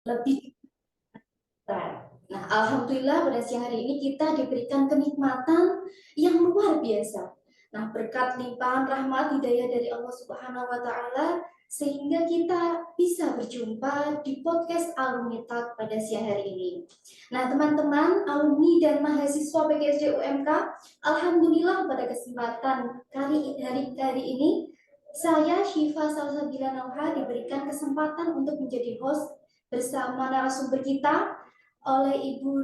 lebih berat. Nah, alhamdulillah pada siang hari ini kita diberikan kenikmatan yang luar biasa. Nah, berkat limpahan rahmat hidayah dari Allah Subhanahu wa taala sehingga kita bisa berjumpa di podcast Alumni Talk pada siang hari ini. Nah, teman-teman, alumni dan mahasiswa PGSD UMK, alhamdulillah pada kesempatan hari ini saya Syifa Salsabila Nauha diberikan kesempatan untuk menjadi host bersama narasumber kita oleh Ibu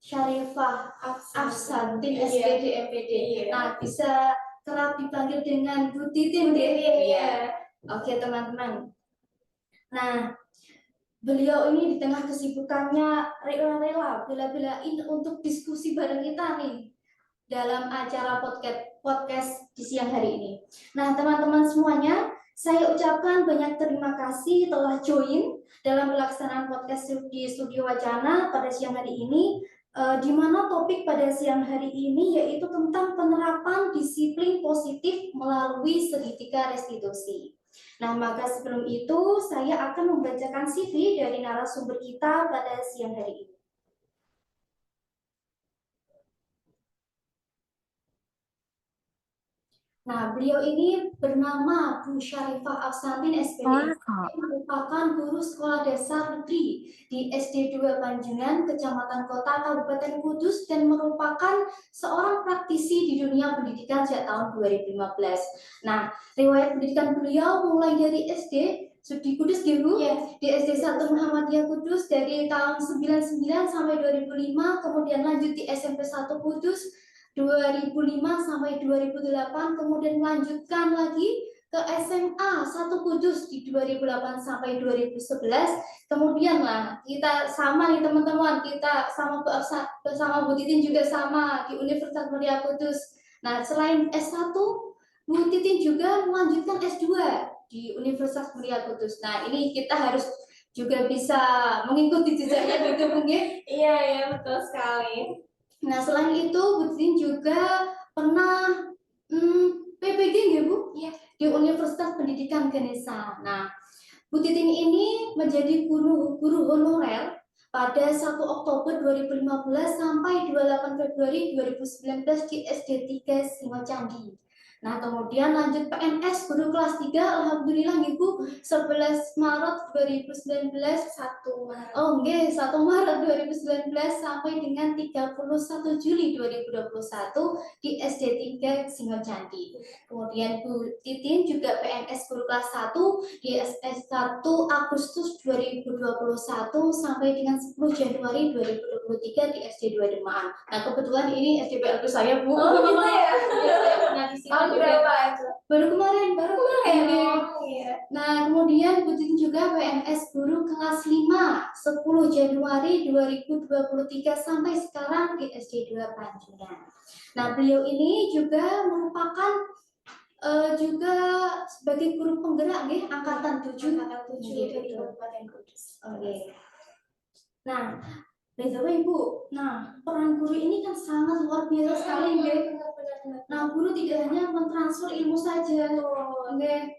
Syarifah Afsantin SPD MPD. Nah, bisa kerap dipanggil dengan Bu Titin. Iya. Oke, teman-teman. Nah, beliau ini di tengah kesibukannya rela-rela bela-belain untuk diskusi bareng kita nih dalam acara podcast di siang hari ini. Nah, teman-teman semuanya, saya ucapkan banyak terima kasih telah join dalam pelaksanaan podcast di Studio Wacana pada siang hari ini, di mana topik pada siang hari ini yaitu tentang penerapan disiplin positif melalui segitiga restitusi. Nah, maka sebelum itu saya akan membacakan CV dari narasumber kita pada siang hari ini. Nah, beliau ini bernama Bu Syarifah Afsantin SPD, merupakan guru sekolah dasar negeri di SD 2 Panjengan, Kecamatan Kota, Kabupaten Kudus, dan merupakan seorang praktisi di dunia pendidikan sejak tahun 2015. Nah, riwayat pendidikan beliau mulai dari SD di Kudus, Bu? Yes. Di SD 1 Muhammadiyah Kudus dari tahun 99 sampai 2005, kemudian lanjut di SMP 1 Kudus 2005 sampai 2008, kemudian melanjutkan lagi ke SMA 1 Kudus di 2008 sampai 2011. Kemudian lah kita sama nih teman-teman, kita sama Bu Titin juga sama di Universitas Mulia Kudus. Nah, selain S1, Bu Titin juga melanjutkan S2 di Universitas Mulia Kudus. Nah, ini kita harus juga bisa mengikuti jejaknya gitu mungkin. Iya, betul sekali. Nah, selain itu, Bu Titin juga pernah PPG ya, Bu? Iya. Di Universitas Pendidikan Ganesha. Nah, Bu Titin ini menjadi guru honorer pada 1 Oktober 2015 sampai 28 Februari 2019 di SD 3 Singocandi. Nah, kemudian lanjut PNS guru kelas 3, alhamdulillah Ibu 11 Maret 2019 1 Maret. Oh, nggih, 1 Maret 2019 sampai dengan 31 Juli 2021 di SD 3 Singocandi. Kemudian Bu Titin juga PNS guru kelas 1 di SS1 Agustus 2021 sampai dengan 10 Januari 2023 di SD 2 Demaan. Nah, kebetulan ini SDPLP saya, Bu. Oh, gitu ya? Nah, di sini berapa itu? Baru kemarin. Iya. Nah, kemudian Bu Titin juga PNS guru kelas 5 10 Januari 2023 sampai sekarang di SD 2 Panjengan. Nah, beliau ini juga merupakan juga sebagai guru penggerak nih angkatan 7 dari Kabupaten Kudus. Oke. Nah, by the way, Bu, peran guru ini kan sangat luar biasa sekali, nggih. Nah, guru tidak hanya mentransfer ilmu saja,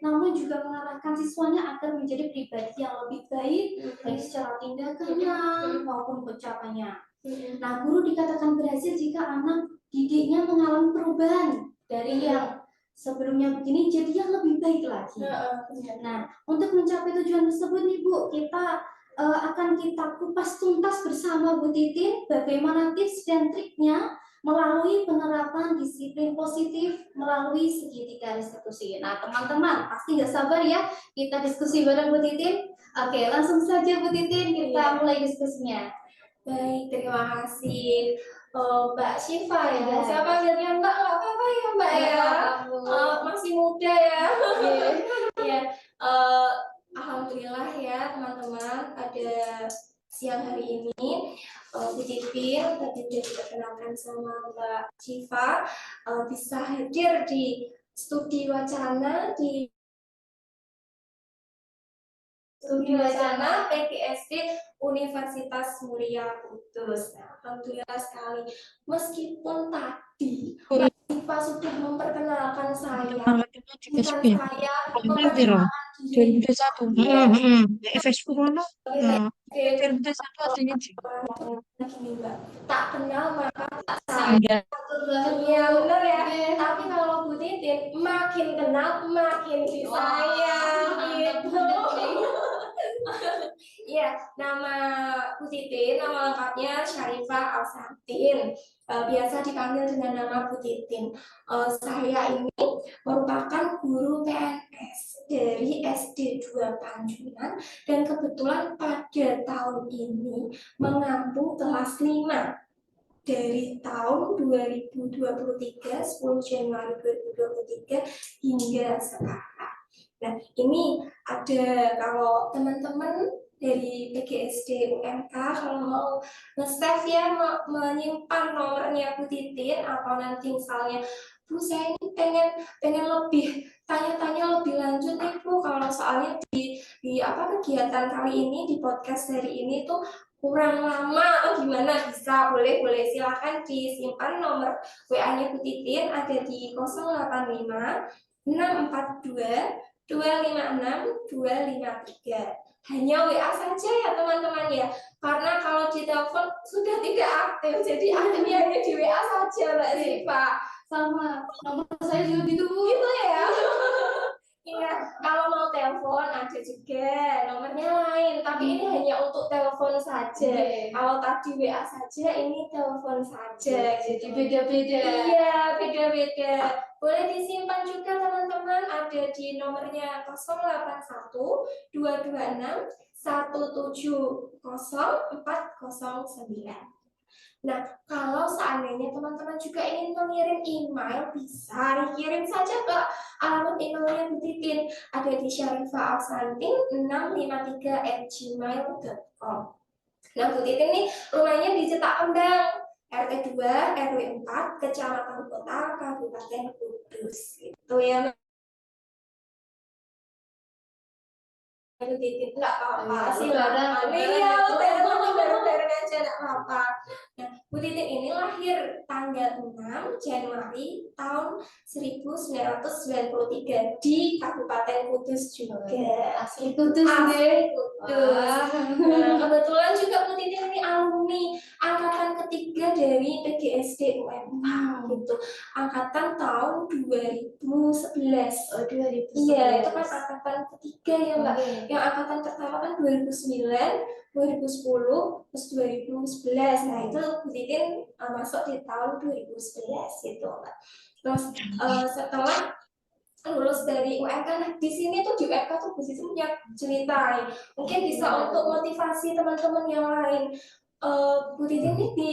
namun juga mengarahkan siswanya agar menjadi pribadi yang lebih baik, baik secara tindakannya maupun ucapannya. Nah, guru dikatakan berhasil jika anak didiknya mengalami perubahan dari yang sebelumnya begini jadi yang lebih baik lagi. Nah, untuk mencapai tujuan tersebut nih Bu, kita akan kita kupas tuntas bersama Bu Titin bagaimana tips dan triknya melalui penerapan disiplin positif melalui segitiga restitusi. Nah, teman-teman pasti nggak sabar ya kita diskusi bareng Bu Titin. Oke, langsung saja Bu Titin kita mulai diskusinya. Baik, terima kasih Mbak Syifa ya. Saya panggilnya Mbak, nggak apa-apa ya Mbak ya. Masih muda ya. Ya, alhamdulillah ya teman-teman pada siang hari ini Bu Titin tadi sudah diperkenalkan sama Mbak Syifa bisa hadir di Studio Wacana PGSD Universitas Mulia Kudus. Nah, alhamdulillah sekali. Meskipun tadi Mbak Syifa sudah memperkenalkan saya, bukan saya memperkenalkan 2021. FS mana? Nah, 2021 aslinya sih. Gini Mbak, tak kenal maka tak Iya. sayang. Iya bener ya. Tapi kalau Bu Titin makin kenal makin disayang gitu. Iya, nama Bu Titin, nama lengkapnya Syarifah Alsantin. Biasa dipanggil dengan nama Bu Titin. Saya ini merupakan guru PNS dari SD 2 Panjunan dan kebetulan pada tahun ini mengampu kelas 5 dari tahun 2023, 10 Januari 2023 hingga sekarang. Nah, ini ada kalau teman-teman dari PGSD UMK kalau mau nge-save ya, menyimpan nomornya Bu Titin atau nanti misalnya Bu saya ini pengen lebih tanya-tanya lebih lanjut nih Bu, kalau soalnya di apa kegiatan kali ini di podcast hari ini tuh kurang lama, gimana bisa boleh silakan disimpan nomor WA-nya Bu Titin ada di 085 642 256 253. Hanya WA saja ya teman-teman ya, karena kalau di telepon sudah tidak aktif, jadi aktifnya hanya di WA saja Mbak Siva. Sama nomor saya juga gitu Bu. Gitu ya. Iya, kalau mau telepon ada juga nomornya lain, tapi ini hanya untuk telepon saja. Kalau tadi WA saja, ini telepon saja. Jadi beda-beda. Iya, beda-beda. Boleh disimpan juga teman-teman, ada di nomornya 081 226 170 409. Nah, kalau seandainya teman-teman juga ingin mengirim email, bisa dikirim saja ke alamat emailnya Bu Titin. Ada di syarifah.alsantin653@gmail.com. Nah, Bu Titin nih rumahnya di Cetak Kembang, RT 2, RW 4, Kecamatan Kota, Kabupaten Kudus. Itu ya. Bu Titin nggak apa-apa sih, bareng aja nggak apa-apa. Nah, Bu Titin ini lahir tanggal 6 Januari tahun 1993 di Kabupaten Kudus juga. Asli Kudus Asli Kudus. Nah, kebetulan juga Bu Titin ini alumni angkatan ketiga dari PGSD UMK gitu. Angkatan tahun 2011. Oh, 2011. Iya, itu kan angkatan ketiga ya Mbak. Yang angkatan pertama kan 2009, 2010, terus 2011. Nah, itu Bu Titin masuk di tahun 2011 gitu Mbak. Terus setelah lulus dari UMK, nah di sini tuh di UMK tuh Bu Titin punya cerita. Mungkin bisa untuk motivasi teman-teman yang lain. Bu Titin ini di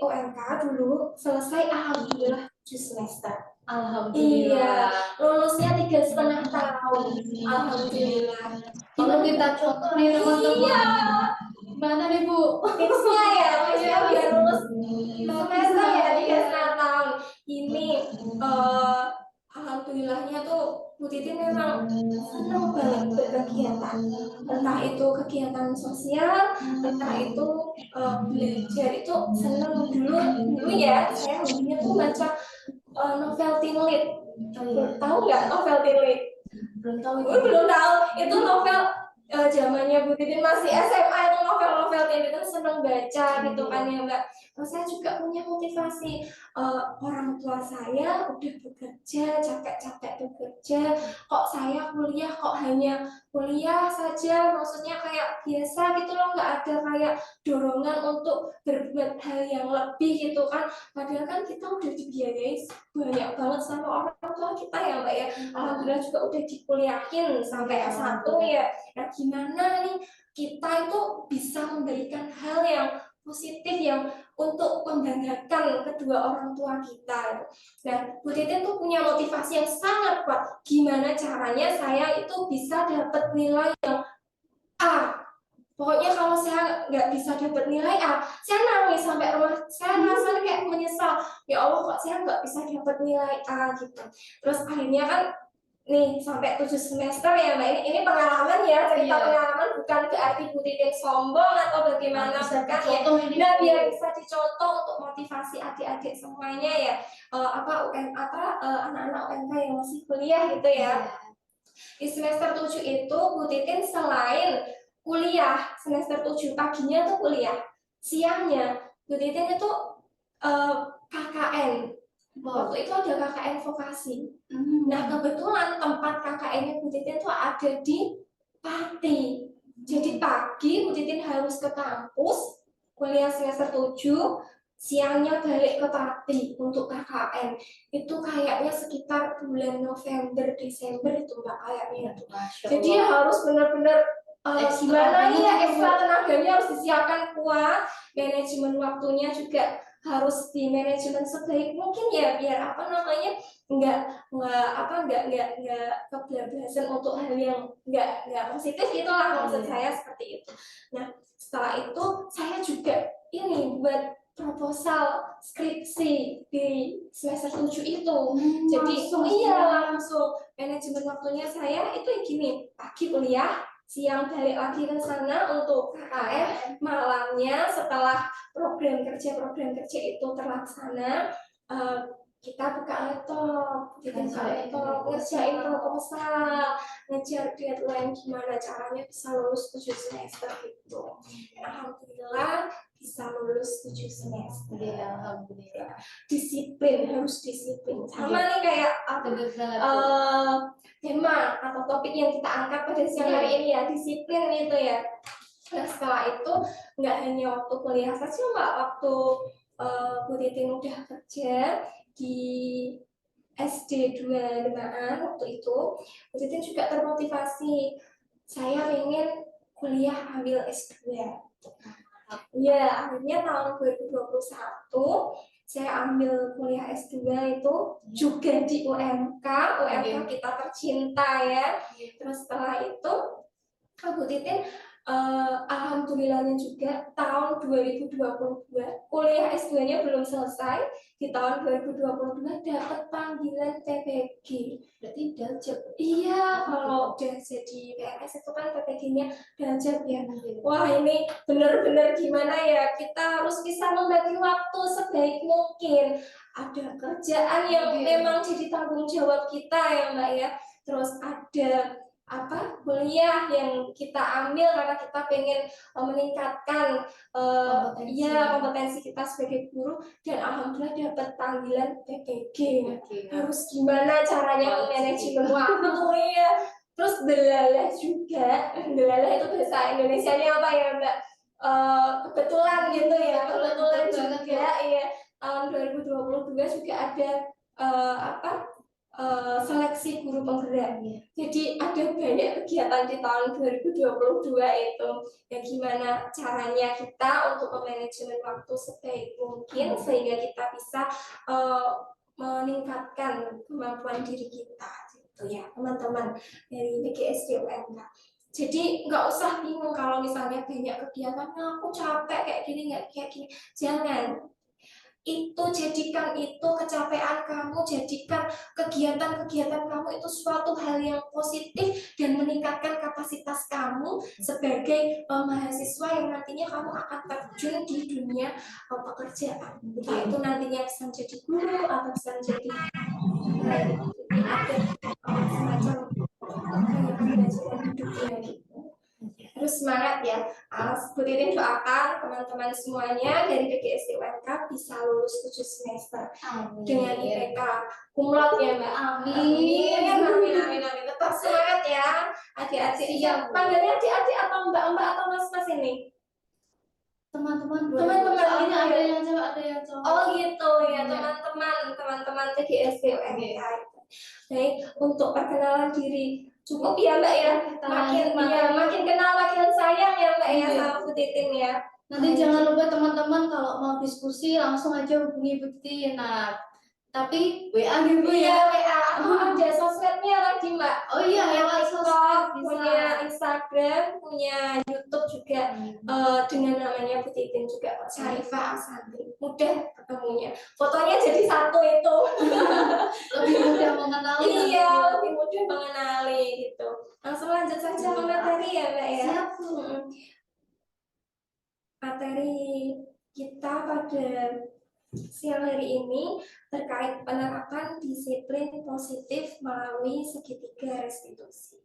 UMK dulu selesai alhamdulillah 7 semester. Alhamdulillah. Iya, lulusnya 3,5 tahun. Alhamdulillah. Kalau kita contoh nih teman-teman. Iya. Gimana nih Bu? Tipsnya biar lulus semester ya 3,5 tahun. Ini alhamdulillahnya tuh Bu Titin memang senang banget berkegiatan. Entah itu kegiatan sosial, entah itu belajar itu senang dulu ya. Saya hobinya tuh baca novel teen lead. Tahu nggak novel teen lead? Belum tahu. Belum tahu. Itu novel zamannya Bu Titin masih SMA, itu novel-novel teen lead, seneng baca gitu kan ya Mbak. Saya juga punya motivasi, orang tua saya udah bekerja, capek-capek bekerja, kok saya kuliah kok hanya kuliah saja, maksudnya kayak biasa gitu loh, nggak ada kayak dorongan untuk berbuat hal yang lebih gitu kan. Padahal kan kita udah dibiayai banyak banget sama orang tua kita ya Mbak ya. Alhamdulillah juga udah dikuliahin sampai S1 ya. Nah, gimana nih kita itu bisa memberikan hal yang positif yang untuk membanggakan kedua orang tua kita. Nah, Bu Titin tuh punya motivasi yang sangat kuat. Gimana caranya saya itu bisa dapat nilai yang A. Pokoknya kalau saya nggak bisa dapat nilai A, saya nangis sampai rumah. Saya rasanya kayak menyesal. Ya Allah, kok saya nggak bisa dapat nilai A gitu. Terus akhirnya kan nih sampai 7 semester ya Mbak, ini pengalaman ya, cerita pengalaman, bukan berarti Bu Titin sombong atau bagaimana, bukan ya. Nah, biar bisa dicontoh untuk motivasi adik-adik semuanya ya, anak-anak UMK yang masih kuliah gitu ya. Di semester 7 itu Bu Titin selain kuliah semester 7 paginya tuh kuliah, siangnya Bu Titin itu KKN. Waktu itu ada KKN vokasi. Nah kebetulan tempat KKN-nya Bu Titin tuh ada di Pati. Jadi pagi Bu Titin harus ke kampus kuliah semester 7, siangnya balik ke Pati untuk KKN. Itu kayaknya sekitar bulan November Desember itu Mbak kayaknya itu. Jadi harus benar-benar gimana ya, ekstra tenaganya harus disiapkan kuat, manajemen waktunya juga harus di manajemen sebaik mungkin ya, biar apa namanya nggak kebablasan untuk hal yang nggak positif itulah maksud saya seperti itu. Nah setelah itu saya juga ini buat proposal skripsi di semester 7 itu. Jadi langsung manajemen waktunya saya itu gini, pagi kuliah, siang balik lagi ke sana untuk KKN, malamnya setelah program kerja itu terlaksana, kita buka laptop, ngerjain proposal, ngejar deadline gimana caranya bisa lulus 7 semester gitu. Alhamdulillah bisa lulus 7 semester. Ya, alhamdulillah. Disiplin, harus disiplin. Sama nih kayak tema atau topik yang kita angkat pada siang hari ini ya, disiplin itu ya. Nah setelah itu nggak hanya waktu kuliah saja Mbak, waktu Bu Titin udah kerja di SD 2 waktu itu, Bu Titin juga termotivasi, saya ingin kuliah ambil S2. Ya, akhirnya tahun 2021 saya ambil kuliah S2 itu juga di UMK kita tercinta ya. Terus setelah itu Bu Titin alhamdulillahnya juga tahun 2022 kuliah S2-nya belum selesai, di tahun 2022 dapat panggilan PPG. Berarti Daljab. Iya, kalau udah jadi PNS itu kan PPG-nya Daljab ya. Wah ini benar-benar gimana ya, kita harus bisa membagi waktu sebaik mungkin. Ada kerjaan yang memang jadi tanggung jawab kita ya Mbak ya. Terus ada kuliah yang kita ambil karena kita pengen meningkatkan kompetensi kita sebagai guru, dan alhamdulillah dapat panggilan PPG. Harus gimana caranya manajemen waktu ya. Terus delalah juga, delalah itu bahasa Indonesianya apa ya Mbak? Kebetulan gitu ya, kebetulan juga ya. Tahun 2022 juga ada seleksi guru penggerak. Jadi ada banyak kegiatan di tahun 2022 itu. Ya gimana caranya kita untuk memanajemen waktu sebaik mungkin sehingga kita bisa meningkatkan kemampuan diri kita gitu ya teman-teman dari PGSD UMK. Jadi nggak usah bingung kalau misalnya banyak kegiatan, aku capek kayak gini, nggak kayak gini. Jangan. Itu jadikan itu kecapean kamu, jadikan kegiatan-kegiatan kamu itu suatu hal yang positif dan meningkatkan kapasitas kamu sebagai mahasiswa yang nantinya kamu akan terjun di dunia pekerjaan. Itu nantinya bisa menjadi guru atau bisa menjadi ada semacam pembelajaran hidupnya gitu. Terus semangat ya. Bu Titin doakan teman-teman semuanya dari PGSD UMK bisa lulus 7 semester. Amin. Dengan IPK kumlot ya Mbak. Amin. Tetap semangat ya adik-adik. Iya, panggilnya adik-adik atau mbak-mbak atau mas-mas ini? Teman-teman ini ada yang cowok. Oh gitu ya, teman-teman PGSD UMK. Baik, untuk perkenalan diri cukup ya Mbak ya, makin kenal makin sayang ya Mbak ya sama Bu Titin ya. Nanti jangan lupa teman-teman kalau mau diskusi langsung aja hubungi Bu Titin. Nah, tapi WA gitu ya. WA. Ada sosmednya lagi Mbak. Oh iya, lewat sosmed bisa. Punya Instagram, punya YouTube juga dengan namanya Bu Titin juga, Syarifah Ashanti. Mudah ketemunya. Fotonya jadi satu itu. Lebih mudah mengenali. Iya, lebih mudah mengenali gitu. Langsung lanjut saja ke materi ya Mbak ya. Siap. Materi kita pada siang hari ini terkait penerapan disiplin positif melalui segitiga restitusi.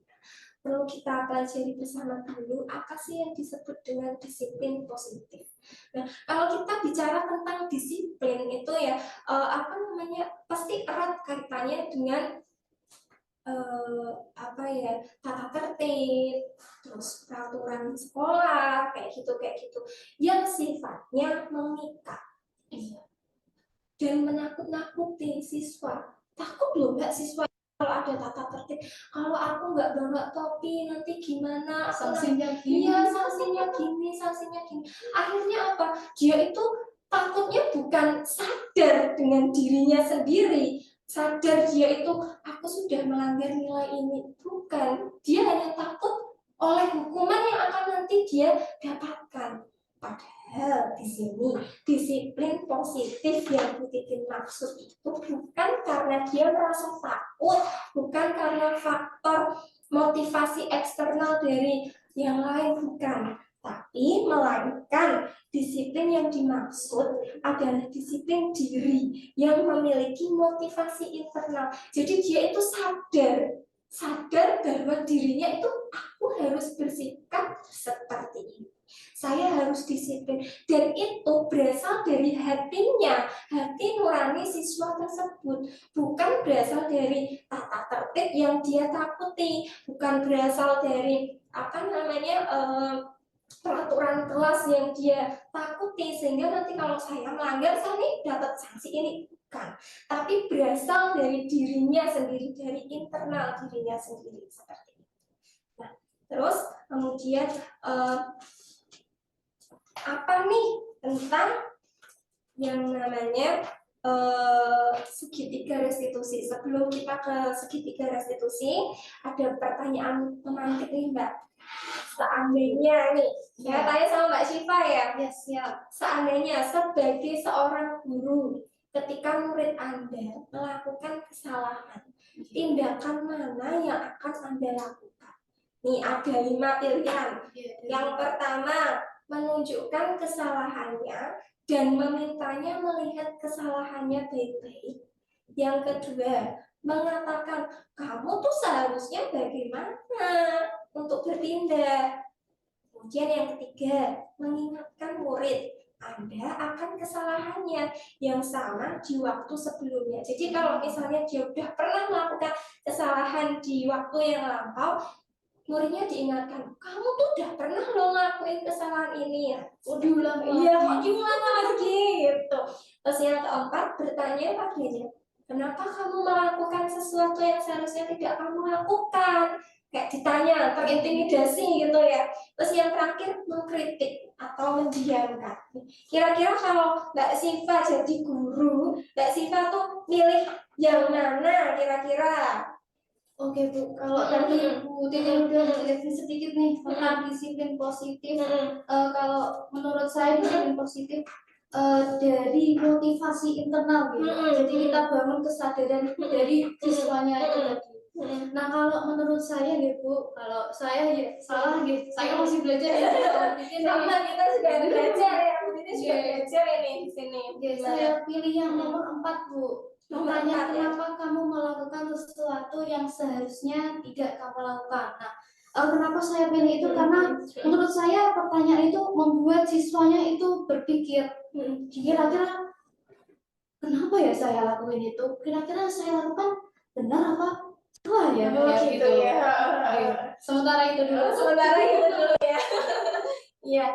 Perlu kita pelajari bersama dulu apa sih yang disebut dengan disiplin positif. Nah, kalau kita bicara tentang disiplin itu ya apa namanya pasti erat kaitannya dengan tata tertib, terus peraturan sekolah kayak gitu yang sifatnya mengikat. Iya. Dan menakut-nakuti siswa. Takut loh Mbak siswa kalau ada tata tertib. Kalau aku nggak bawa topi nanti gimana? Sanksinya gini. Iya, sanksinya gini. Akhirnya apa? Dia itu takutnya bukan sadar dengan dirinya sendiri, sadar dia itu aku sudah melanggar nilai ini, bukan. Dia hanya takut oleh hukuman yang akan nanti dia dapatkan. Padahal di sini disiplin positif yang Bu Titin maksud itu bukan karena dia merasa takut, bukan karena faktor motivasi eksternal dari yang lain, bukan. Tapi melainkan disiplin yang dimaksud adalah disiplin diri yang memiliki motivasi internal. Jadi dia itu sadar bahwa dirinya itu aku harus bersikap seperti ini. Saya harus disiplin dan itu berasal dari hatinya, hati nurani siswa tersebut, bukan berasal dari tata tertib yang dia takuti, bukan berasal dari peraturan kelas yang dia takuti sehingga nanti kalau saya melanggar saya nih dapat sanksi ini, bukan, tapi berasal dari dirinya sendiri, dari internal dirinya sendiri seperti itu. Nah, terus kemudian apa nih tentang yang namanya segitiga restitusi. Sebelum kita ke segitiga restitusi, ada pertanyaan memantik nih Mbak. Seandainya nih, saya tanya sama Mbak Syifa ya. Yes, siap. Seandainya sebagai seorang guru, ketika murid Anda melakukan kesalahan, tindakan mana yang akan Anda lakukan? Nih ada 5 pilihan. Yang pertama, menunjukkan kesalahannya dan memintanya melihat kesalahannya baik-baik. Yang kedua, mengatakan kamu tuh seharusnya bagaimana untuk bertindak. Kemudian yang ketiga, mengingatkan murid Anda akan kesalahannya yang sama di waktu sebelumnya. Jadi kalau misalnya dia sudah pernah melakukan kesalahan di waktu yang lampau, muridnya diingatkan, kamu tuh udah pernah lo ngelakuin kesalahan ini ya, Diulang lagi. iya kok diulang lagi gitu. Terus yang keempat, bertanya padanya, kenapa kamu melakukan sesuatu yang seharusnya tidak kamu lakukan, kayak ditanya, terintimidasi gitu ya. Terus yang terakhir, mengkritik atau mendiamkan. Kira-kira kalau Mbak Syifa jadi guru, Mbak Syifa tuh milih yang mana kira-kira? Oke Bu, kalau tadi Bu Titin udah jelasin sedikit nih tentang disiplin positif. Kalau menurut saya disiplin positif dari motivasi internal gitu. Jadi kita bangun kesadaran dari siswanya itu tadi. Nah kalau menurut saya ya Bu, kalau saya ya salah gitu. Saya masih belajar ya. Sama kita juga belajar ya, ini juga belajar ini di sini. Saya pilih yang nomor 4 Bu. Pertanyaan kenapa kamu melakukan sesuatu yang seharusnya tidak kamu lakukan. Nah, kenapa saya pilih itu karena menurut saya pertanyaan itu membuat siswanya itu berpikir, kira-kira kenapa ya saya lakuin itu? Kira-kira saya lakukan benar apa salah ya? Gitu ya. Sementara itu dulu. Ya. Iya,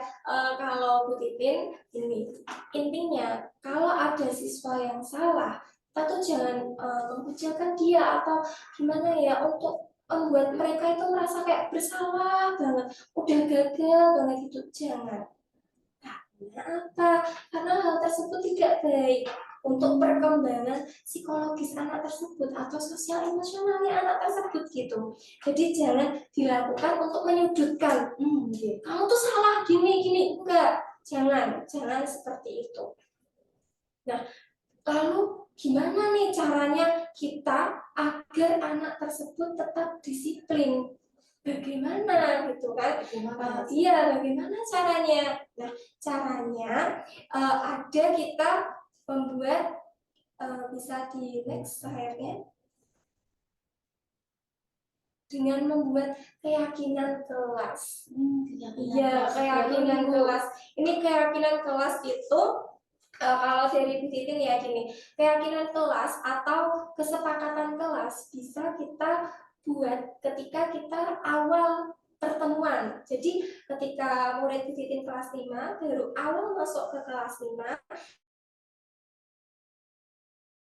kalau Bu Titin ini intinya kalau ada siswa yang salah, kita tuh jangan mengucilkan dia atau gimana ya untuk membuat mereka itu merasa kayak bersalah banget, udah gagal banget gitu, jangan. Karena apa? Karena hal tersebut tidak baik untuk perkembangan psikologis anak tersebut atau sosial emosionalnya anak tersebut gitu. Jadi jangan dilakukan untuk menyudutkan. Kamu tuh salah gini, enggak. Jangan seperti itu. Nah, lalu gimana nih caranya kita agar anak tersebut tetap disiplin? Bagaimana gitu kan? Bagaimana caranya? Nah, caranya ada kita membuat bisa di next slide-nya, dengan membuat keyakinan kelas. Iya, keyakinan kelas. Ini keyakinan kelas itu kalau dari Bu Titin ya gini, keyakinan kelas atau kesepakatan kelas bisa kita buat ketika kita awal pertemuan. Jadi ketika murid Bu Titin kelas 5 baru awal masuk ke kelas 5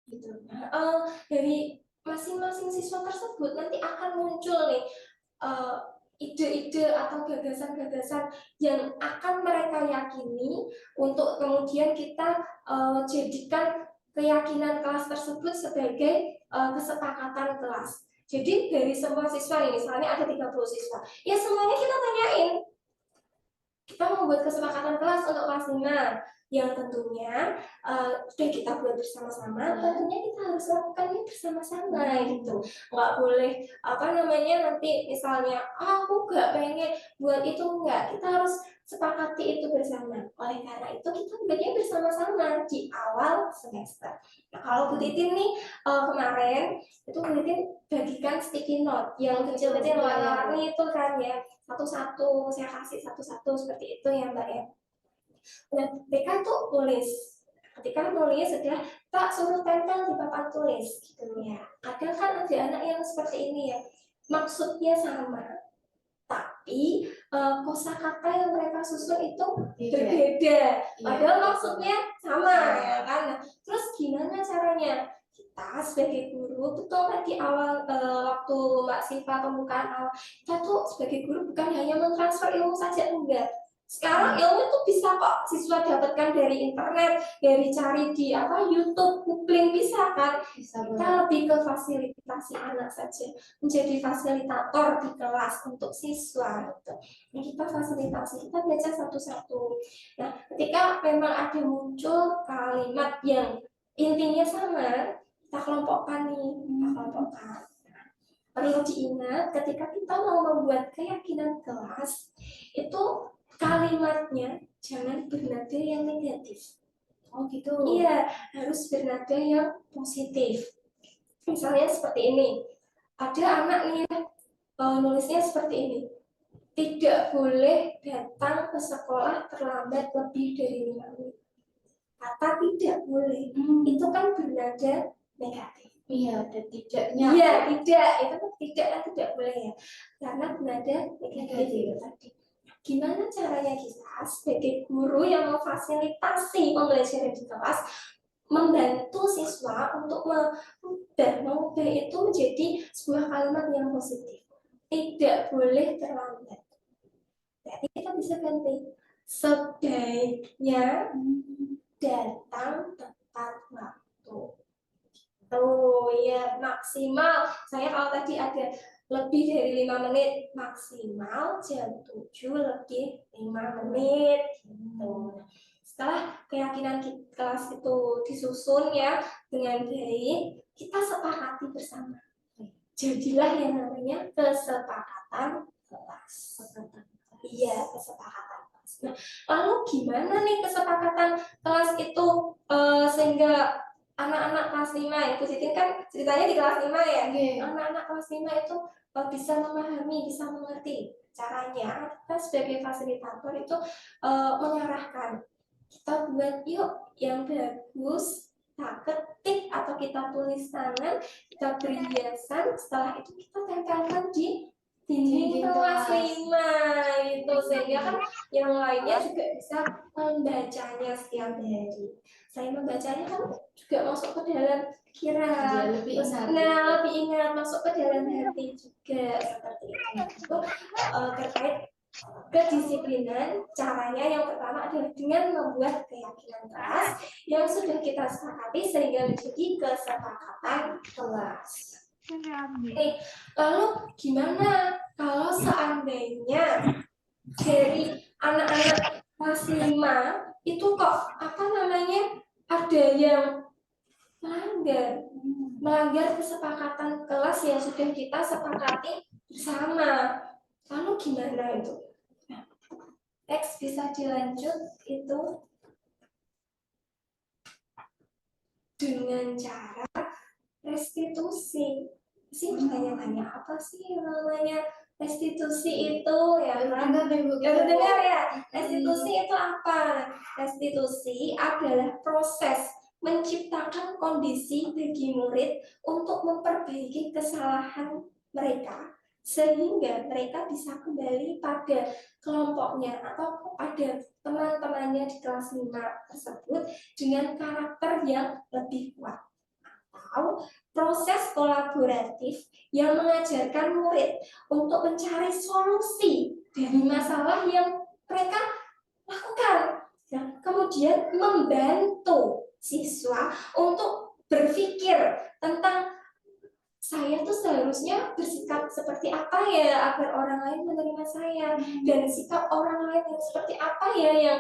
gitu. Dari masing-masing siswa tersebut nanti akan muncul nih ide-ide atau gagasan-gagasan yang akan mereka yakini untuk kemudian kita jadikan keyakinan kelas tersebut sebagai kesepakatan kelas. Jadi dari semua siswa nih, misalnya ada 30 siswa, ya semuanya kita tanyain. Kita membuat kesepakatan kelas untuk kelas 5 yang tentunya sudah kita buat bersama-sama, tentunya kita harus lakukannya bersama-sama gitu. Nggak boleh nanti misalnya aku nggak pengen buat itu, enggak, kita harus sepakati itu bersama. Oleh karena itu kita buatnya bersama-sama di awal semester. Nah, kalau Bu Titin nih kemarin itu Bu Titin bagikan sticky note yang kecil-kecil warna-warni itu kan ya, satu-satu saya kasih satu-satu seperti itu ya Mbak ya. Nah, mereka tuh tulis. Ketika nulis sudah tak suruh tempel di papan tulis gitu ya. Kadang kan ada anak yang seperti ini ya. Maksudnya sama, tapi kosakata yang mereka susun itu berbeda. Padahal maksudnya sama ya kan. Nah, terus gimana caranya? Kita sebagai guru betul tadi awal waktu Mbak Siva pembukaan awal, kita tuh sebagai guru bukan hanya mentransfer ilmu saja, enggak. Sekarang ilmu itu bisa kok siswa dapatkan dari internet, dari cari di YouTube, googling bisa kan? Kita lebih ke fasilitasi anak saja, menjadi fasilitator di kelas untuk siswa gitu. Nah, kita fasilitasi, kita baca satu-satu. Nah, ketika memang ada muncul kalimat yang intinya sama, kita kelompokkan nih, kita kelompokkan. Perlu diingat ketika kita mau membuat keyakinan kelas itu kalimatnya jangan bernada yang negatif. Oh gitu. Iya, harus bernada yang positif. Misalnya seperti ini. Ada anak nih nulisnya seperti ini. Tidak boleh datang ke sekolah terlambat lebih dari 5 menit. Kata tidak boleh, itu kan bernada negatif. Iya, ada tidaknya. Iya, tidak, itu kan tidak boleh ya. Karena bernada negatif tadi. Gimana caranya kita sebagai guru yang memfasilitasi pembelajaran di kelas membantu siswa untuk mengubah itu menjadi sebuah kalimat yang positif. Tidak boleh terlambat. Jadi kita bisa ganti sebaiknya datang tepat waktu. Tuh ya, maksimal. Saya kalau tadi ada lebih dari 5 menit, maksimal jam 7 lebih 5 menit gitu. Setelah keyakinan kelas itu disusun ya dengan baik, kita sepakati bersama. Jadilah yang namanya kesepakatan kelas. Iya, kesepakatan kelas. Nah, lalu gimana nih kesepakatan kelas itu sehingga anak-anak kelas 5, Ibu Titin kan ceritanya di kelas 5 ya. Anak-anak kelas 5 itu bisa memahami, bisa mengerti caranya. Kita sebagai fasilitator itu mengarahkan. Kita buat yuk yang bagus, kita ketik atau kita tulis tangan, kita beri hiasan, setelah itu kita tempelkan di dinding kelas 5 itu, sehingga kan yang lainnya juga bisa membacanya setiap hari. Saya membacanya kan juga masuk ke dalam pikiran, lebih ingat, masuk ke dalam hati juga seperti itu. Terkait kedisiplinan, caranya yang pertama adalah dengan membuat keyakinan kelas yang sudah kita sepakati sehingga menjadi kesepakatan kelas. Lalu gimana kalau seandainya dari anak-anak kelas 5 itu kok ada yang melanggar kesepakatan kelas yang sudah kita sepakati bersama. Lalu gimana itu? Next bisa dilanjut itu. dengan cara restitusi. Sih bertanya-tanya apa sih namanya restitusi itu ya kan? Baru dengar ya? Restitusi itu apa? Restitusi adalah proses menciptakan kondisi bagi murid untuk memperbaiki kesalahan mereka sehingga mereka bisa kembali pada kelompoknya atau pada teman-temannya di kelas 5 tersebut dengan karakter yang lebih kuat. Atau proses kolaboratif yang mengajarkan murid untuk mencari solusi dari masalah yang mereka lakukan. Nah, kemudian membantu siswa untuk berpikir tentang saya tuh seharusnya bersikap seperti apa ya agar orang lain menerima saya, dan sikap orang lain yang seperti apa ya yang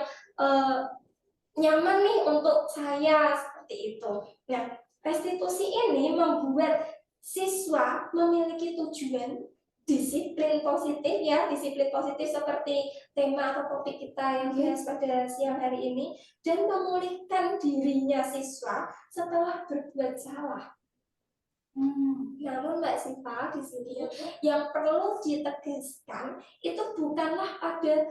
nyaman nih untuk saya, seperti itu. Nah, restitusi ini membuat siswa memiliki tujuan, disiplin positif ya, disiplin positif seperti tema atau topik kita yang dibahas pada siang hari ini, dan memulihkan dirinya siswa setelah berbuat salah. Namun Mbak Siva, di sini yang perlu ditegaskan itu bukanlah pada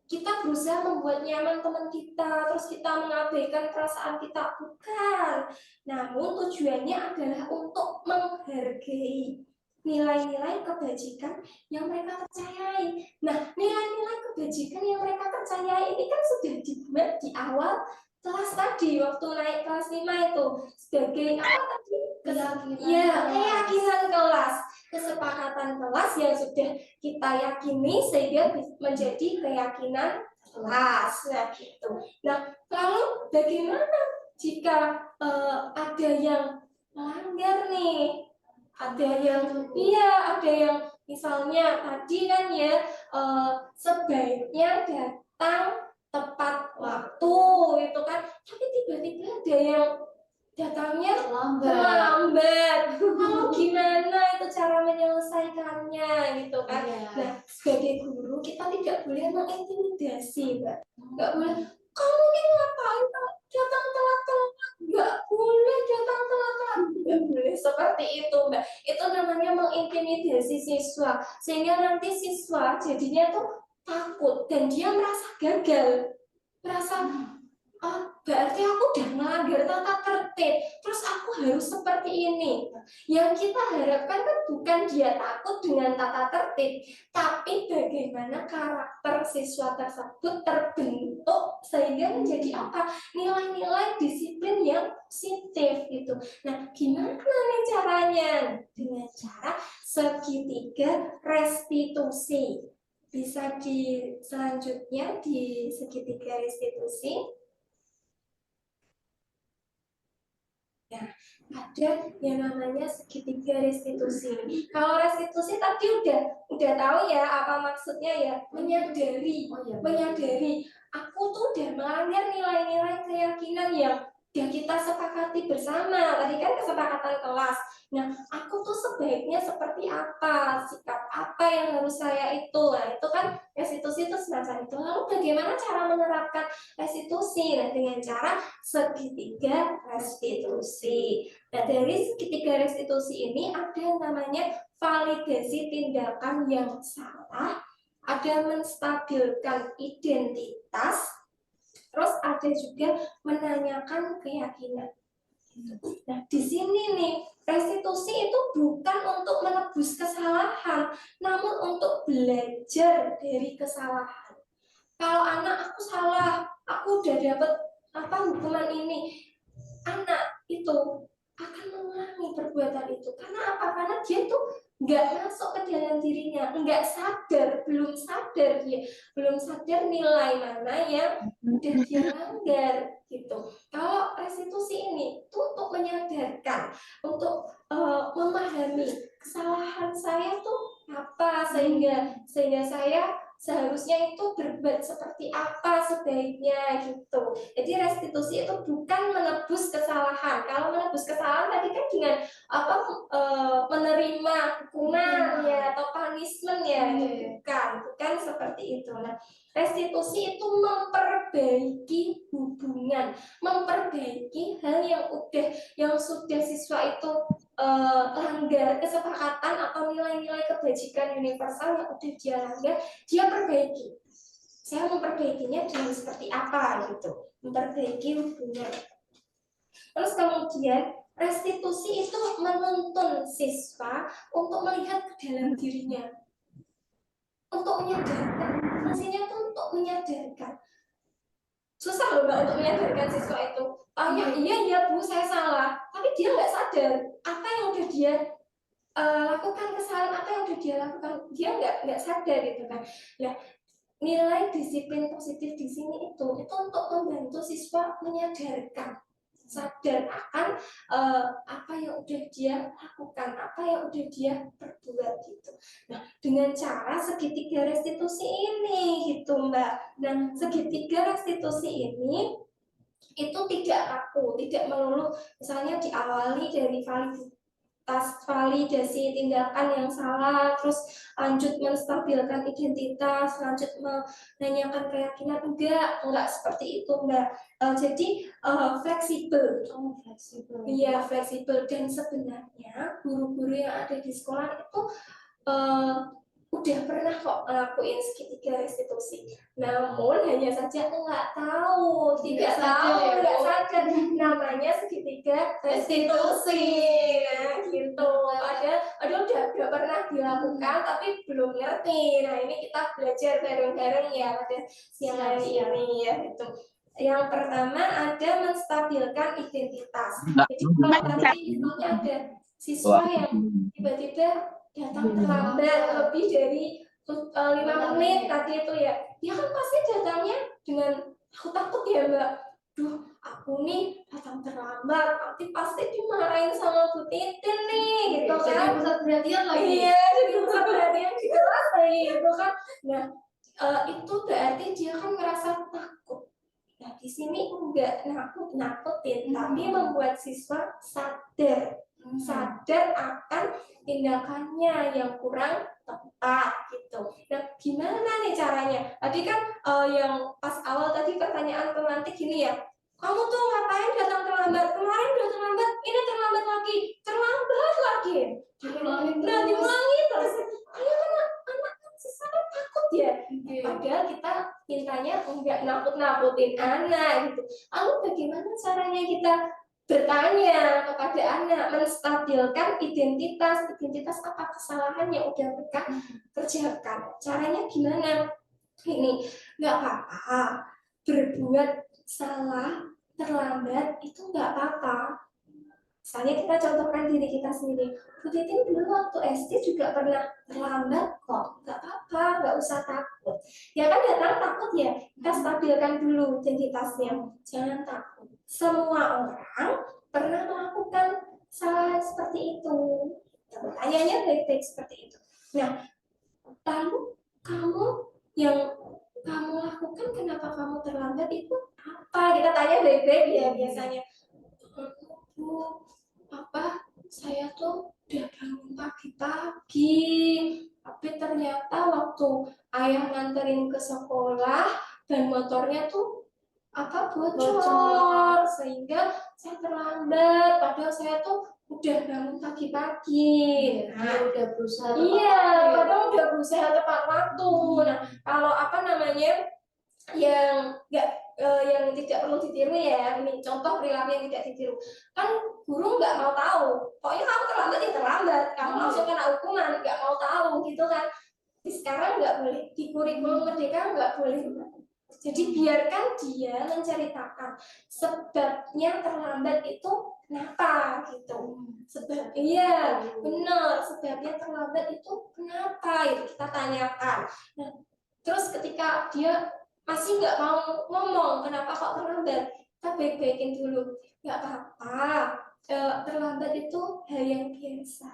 kita berusaha membuat nyaman teman kita, terus kita mengabaikan perasaan kita, bukan. Namun tujuannya adalah untuk menghargai nilai-nilai kebajikan yang mereka percayai. Nah, nilai-nilai kebajikan yang mereka percayai ini kan sudah dibuat di awal kelas tadi, waktu naik kelas 5 itu sebagai apa tadi? Keyakinan kelas, kesepakatan kelas yang sudah kita yakini sehingga menjadi keyakinan kelas. Nah, gitu. Nah, lalu bagaimana jika ada yang melanggar nih? Ada yang misalnya tadi kan ya sebaiknya datang tepat waktu itu kan, tapi tiba-tiba ada yang datangnya terlambat. Lalu gimana itu cara menyelesaikannya gitu kan? Nah, sebagai guru kita tidak boleh mengintimidasi, Mbak. Nggak boleh. Kamu ini ngapain datang telat-telat? Nggak boleh datang telat-telat. Nggak boleh seperti itu, Mbak. Itu namanya mengintimidasi siswa, sehingga nanti siswa jadinya tuh takut dan dia merasa gagal, merasa berarti aku udah melanggar tata tertib, terus aku harus seperti ini. Yang kita harapkan kan bukan dia takut dengan tata tertib, tapi bagaimana karakter siswa tersebut terbentuk sehingga menjadi apa? Nilai-nilai disiplin yang positif gitu. Nah, gimana nih caranya? Dengan cara segitiga restitusi. Bisa selanjutnya di segitiga restitusi. Ya, ada yang namanya segitiga restitusi. Kalau restitusi tadi udah tahu ya apa maksudnya ya, menyadari, menyadari aku tuh udah melanggar nilai-nilai keyakinan yang udah kita sepakati bersama. Tadi kan kesepakatan kelas. Nah, aku tuh sebaiknya seperti apa, sikap apa yang harus saya itu. Nah, itu kan restitusi itu semacam itu. Lalu bagaimana cara menerapkan restitusi? Nah, dengan cara segitiga restitusi. Nah, dari segitiga restitusi ini ada yang namanya validasi tindakan yang salah, ada menstabilkan identitas, terus ada juga menanyakan keyakinan. Nah, di sini nih, restitusi itu bukan untuk menebus kesalahan, namun untuk belajar dari kesalahan. Kalau anak aku salah, aku udah dapat hukuman ini, anak itu akan mengulangi perbuatan itu. Karena apa? Karena dia tuh nggak masuk ke dalam dirinya, nggak sadar, belum sadar nilai mana yang udah dia langgar gitu. Kalau restitusi ini tuh untuk menyadarkan, untuk memahami kesalahan saya tuh apa, sehingga saya seharusnya itu berbuat seperti apa sebaiknya gitu. Jadi restitusi itu bukan menebus kesalahan. Kalau menebus kesalahan tadi kan dengan menerima hukuman ya atau punishment ya, bukan seperti itu. Nah, restitusi itu memperbaiki hubungan dengan memperbaiki hal yang sudah siswa itu langgar kesepakatan atau nilai-nilai kebajikan universal yang udah dia langgar, dia perbaiki. Saya memperbaikinya dengan seperti apa gitu, memperbaiki hubungan. Terus kemudian restitusi itu menuntun siswa untuk melihat ke dalam dirinya, untuk menyadarkan. Fungsinya itu untuk menyadarkan. Susah loh Mbak untuk menyadarkan siswa itu. Tanya, iya Bu saya salah, tapi dia nggak sadar apa yang udah dia lakukan, kesalahan apa yang udah dia lakukan, dia nggak sadar gitu kan. Nah, nilai disiplin positif di sini itu untuk membantu siswa menyadarkan, sadar akan apa yang udah dia lakukan, apa yang udah dia perbuat gitu. Nah, dengan cara segitiga restitusi ini gitu Mbak. Dan segitiga restitusi ini itu tidak kaku, tidak melulu misalnya diawali dari validasi tindakan yang salah, terus lanjut menstabilkan identitas, lanjut menanyakan keyakinan, enggak seperti itu Mbak. Jadi fleksibel. Fleksibel. Iya, fleksibel. Dan sebenarnya guru-guru yang ada di sekolah itu udah pernah kok ngelakuin segitiga restitusi, namun hanya saja nggak tahu, tidak sadar namanya segitiga restitusi. Nah, gitu. Ada udah pernah dilakukan tapi belum ngerti. Nah, ini kita belajar bareng-bareng ya pada siang hari ini ya gitu. Yang pertama ada menstabilkan identitas. Jadi kalau tadi itu ada siswa yang tiba-tiba datang terlambat lebih dari 5 menit tadi itu ya, dia kan pasti datangnya dengan takut ya Mbak. Duh, aku nih datang terlambat, nanti pasti dimarahin sama Bu Titin nih, gitu kan? Jadi pusat perhatian lagi. Iya, jadi pusat perhatian di kelas lagi, gitu kan? Nah, itu berarti dia kan merasa takut. Nah, di sini enggak nakutin, tapi membuat siswa sadar akan tindakannya yang kurang tepat gitu. Nah, gimana nih caranya? Tadi kan yang pas awal tadi pertanyaan pemantik gini ya, kamu tuh ngapain datang terlambat? Kemarin udah terlambat, ini terlambat lagi. Nah, diulangi terus. Ayo anak siswa kan takut ya. Padahal kita mintanya enggak nakut-nakutin anak gitu. Lalu bagaimana caranya kita bertanya kepada anak, menstabilkan identitas apa kesalahan yang udah mereka kerjakan. Caranya gimana? Ini nggak apa-apa, berbuat salah, terlambat itu nggak apa-apa. Misalnya kita contohkan diri kita sendiri. Bu Titin dulu waktu SD juga pernah terlambat kok, nggak apa-apa, nggak usah takut. Ya kan datang takut ya, kita stabilkan dulu identitasnya, jangan takut. Semua orang pernah melakukan salah seperti itu. Pertanyaannya baik-baik seperti itu. Nah, lalu kamu yang kamu lakukan kenapa kamu terlambat itu apa? Kita tanya baik-baik ya biasanya. Bu, saya tuh udah bangun pagi-pagi, tapi ternyata waktu ayah nganterin ke sekolah dan motornya tuh bocor sehingga saya terlambat, padahal saya tuh udah bangun pagi-pagi. Nah, udah berusaha padahal udah berusaha tepat waktu. Nah, kalau yang yang tidak perlu ditiru ya, ini contoh perilaku yang tidak ditiru. Kan guru nggak mau tahu, pokoknya kamu terlambat ya terlambat, kamu langsung kena hukuman, nggak mau tahu gitu kan. Sekarang nggak boleh, di kurikulum merdeka nggak boleh. Jadi biarkan dia menceritakan sebabnya terlambat itu kenapa gitu. Benar, sebabnya terlambat itu kenapa itu kita tanyakan. Nah, terus ketika dia masih nggak mau ngomong kenapa kok terlambat, kita baik-baikin dulu. Nggak apa-apa, terlambat itu hal yang biasa.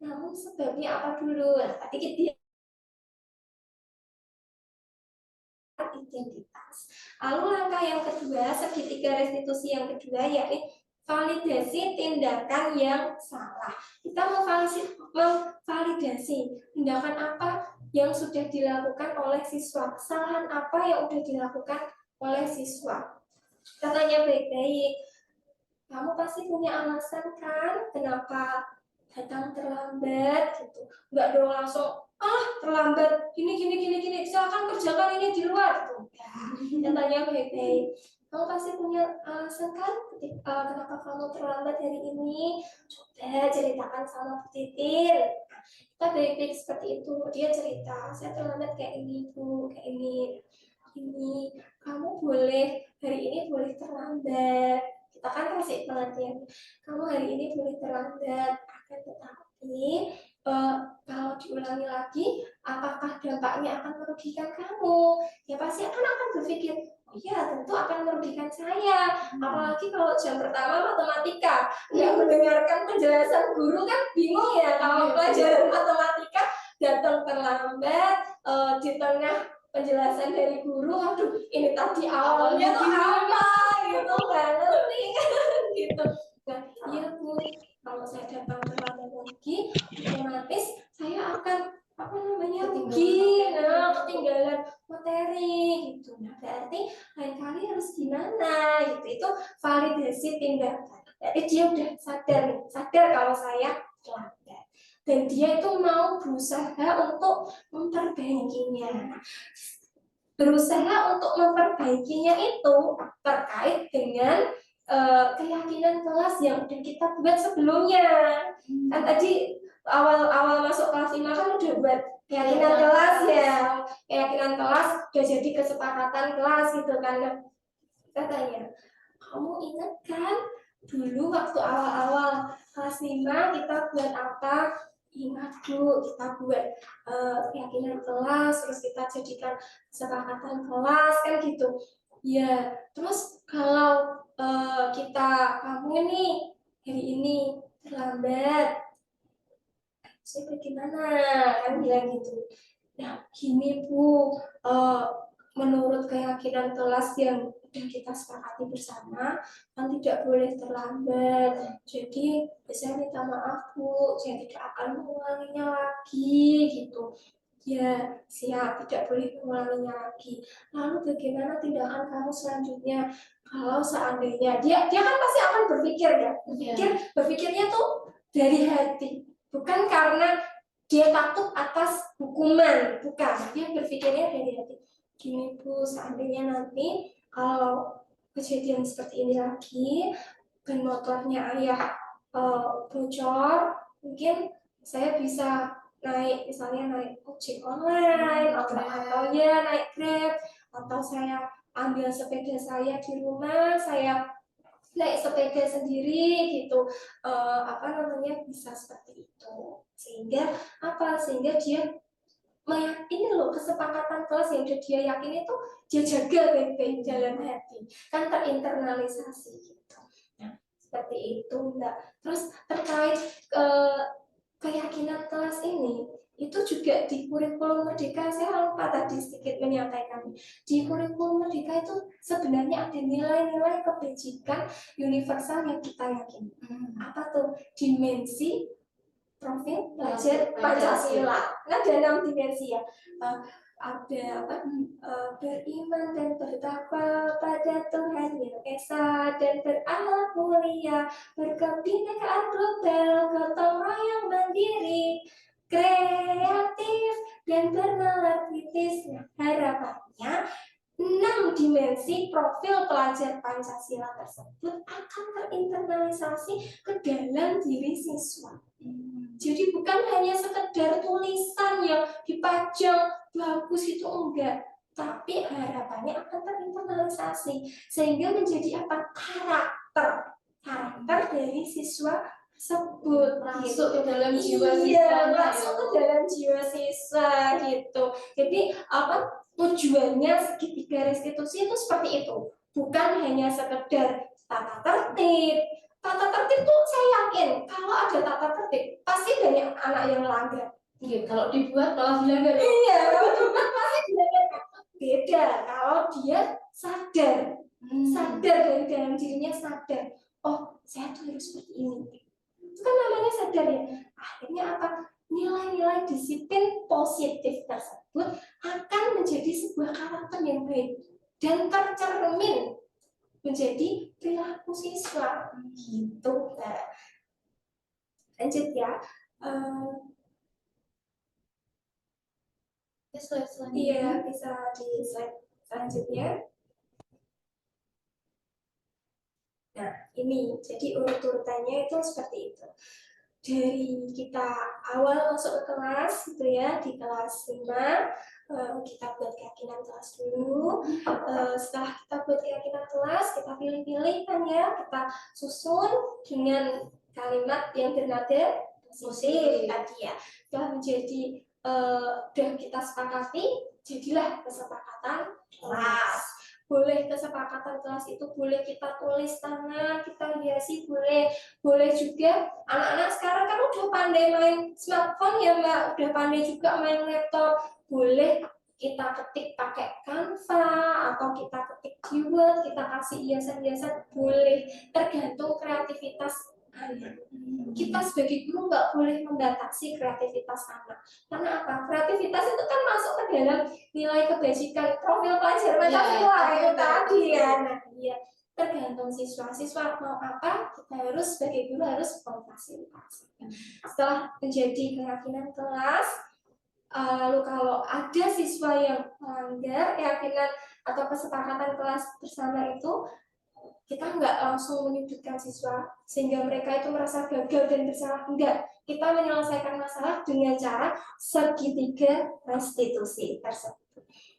Namun sebabnya apa dulu? Nah, tadi kita identitas. Lalu langkah yang kedua, segitiga restitusi yang kedua yakni validasi tindakan yang salah. Kita memvalidasi tindakan apa yang sudah dilakukan oleh siswa, kesalahan apa yang sudah dilakukan oleh siswa. Katanya baik-baik. Kamu pasti punya alasan kan kenapa datang terlambat gitu. Nggak dong langsung terlambat gini silakan kerjakan ini di luar gitu. Katanya baik-baik. Kamu pasti punya alasan kan kenapa kamu terlambat hari ini. Coba ceritakan sama Bu Titin. Kita baik-baik seperti itu. Dia cerita, saya terlambat kayak ini Bu, kayak ini. Kamu boleh hari ini boleh terlambat. Kita kan kasih pengertian. Kamu hari ini boleh terlambat, akan tetapi kalau diulangi lagi, apakah dampaknya akan merugikan kamu? Ya pasti akan berpikir, oh iya tentu akan merugikan saya. Apalagi kalau jam pertama matematika, nggak mendengarkan penjelasan guru kan bingung ya kalau pelajaran matematika datang terlambat di tengah penjelasan dari guru, aduh ini tadi awalnya tuh apa gitu kan ngerti gitu. Nah iya Bu, kalau saya datang terlambat lagi otomatis saya akan ketinggalan materi gitu. Nah berarti lain kali harus gimana gitu. Itu validasi tindakan. Jadi dia udah sadar kalau saya terlambat dan dia itu mau berusaha untuk memperbaikinya. Berusaha untuk memperbaikinya itu terkait dengan keyakinan kelas yang udah kita buat sebelumnya. Kan tadi awal masuk kelas 5 kan udah buat keyakinan kelas ya. Keyakinan kelas udah jadi kesepakatan kelas gitu kan. Katanya, kamu ingat kan dulu waktu awal-awal kelas 5 kita buat apa? Ingat Bu, kita buat keyakinan kelas, terus kita jadikan kesepakatan kelas kan gitu. Ya, terus kalau kamu nih hari ini terlambat, saya bagaimana? Kan bilang gitu. Nah, gini Bu, menurut keyakinan kelas yang sudah kita sepakati bersama, kan tidak boleh terlambat. Jadi, saya minta maaf Bu, saya tidak akan mengulanginya lagi gitu. Ya, siap, tidak boleh mengulanginya lagi. Lalu bagaimana tindakan kamu selanjutnya? Kalau seandainya dia kan pasti akan berpikir ya, berpikirnya tuh dari hati, bukan karena dia takut atas hukuman, bukan. Dia berpikirnya dari hati. Gini Bu, seandainya nanti kalau kejadian seperti ini lagi, ban motornya ayah bocor, mungkin saya bisa misalnya naik ojek online atau ya naik Grab, atau saya ambil sepeda saya di rumah, saya naik sepeda sendiri gitu, bisa seperti itu, sehingga dia meyakini loh kesepakatan kelas yang udah dia yakin itu dia jaga baik-baik dalam hati, kan terinternalisasi gitu. Nah seperti itu Mbak. Terus terkait keyakinan kelas ini itu juga di kurikulum Merdeka, saya lupa tadi sedikit menyampaikan, di kurikulum Merdeka itu sebenarnya ada nilai-nilai kebajikan universal yang kita yakini. Apa tuh? Dimensi profil pelajar Pancasila. Nah, ada 6 dimensi ya. Beriman dan bertakwa pada Tuhan Yang Esa dan berakhlak mulia, berkebinekaan global, gotong royong mandiri, kreatif dan bernalar kritis. Nah, harapannya 6 dimensi profil pelajar Pancasila tersebut akan terinternalisasi ke dalam diri siswa. Jadi bukan hanya sekedar tulisan yang dipajang bagus itu enggak, tapi harapannya akan terinternalisasi sehingga menjadi karakter dari siswa tersebut masuk ke dalam jiwa siswa, masuk ke dalam jiwa siswa gitu. Jadi tujuannya segitiga restitusi itu seperti itu, bukan hanya sekedar tata tertib. Tata tertib tuh saya yakin kalau ada tata tertib pasti banyak anak yang melanggar. Iya, kalau dibuat malah dilanggar. Iya, kalau dibuat pasti dilanggar. Beda kalau dia sadar dari dalam dirinya sadar. Oh, saya tuh harus seperti ini. Itu kan namanya sadar ya. Akhirnya apa? Nilai-nilai disiplin positif tersebut akan menjadi sebuah karakter yang baik dan tercermin menjadi perilaku siswa gitu. Nah, lanjut ya. Slide selanjutnya. Iya, bisa di slide selanjutnya. Nah, ini jadi urut-urutannya itu seperti itu. Dari kita awal masuk ke kelas gitu ya, di kelas 5 kita buat keyakinan kelas dulu. Setelah kita buat keyakinan kelas, kita pilih-pilih kan ya, kita susun dengan kalimat yang bernada positif tadi ya. Setelah menjadi udah kita sepakati, jadilah kesepakatan kelas. Boleh kesepakatan kelas itu boleh kita tulis tangan, kita hiasi, boleh juga. Anak-anak sekarang kan udah pandai main smartphone ya Mbak, udah pandai juga main laptop. Boleh kita ketik pakai Canva atau kita ketik keyword, kita kasih hiasan-hiasan, boleh, tergantung kreativitas anak. Kita sebagai guru nggak boleh membatasi kreativitas anak. Karena apa? Kreativitas itu kan masuk ke dalam nilai kebajikan profil pelajar Pancasila itu tadi ya. Nah, iya, tergantung siswa mau apa, kita harus sebagai guru harus memfasilitasi. Setelah menjadi keyakinan kelas, lalu kalau ada siswa yang melanggar keyakinan atau kesepakatan kelas bersama itu, kita nggak langsung menyudutkan siswa sehingga mereka itu merasa gagal dan bersalah. Enggak, kita menyelesaikan masalah dengan cara segitiga restitusi tersebut.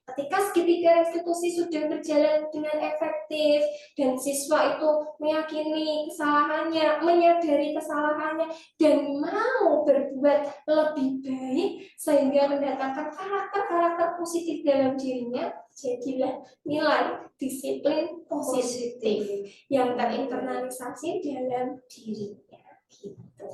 Ketika segitiga restitusi sudah berjalan dengan efektif dan siswa itu meyakini kesalahannya, menyadari kesalahannya, dan mau berbuat lebih baik sehingga mendatangkan karakter-karakter positif dalam dirinya, jadilah nilai disiplin positif yang terinternalisasi dalam dirinya. Gitu.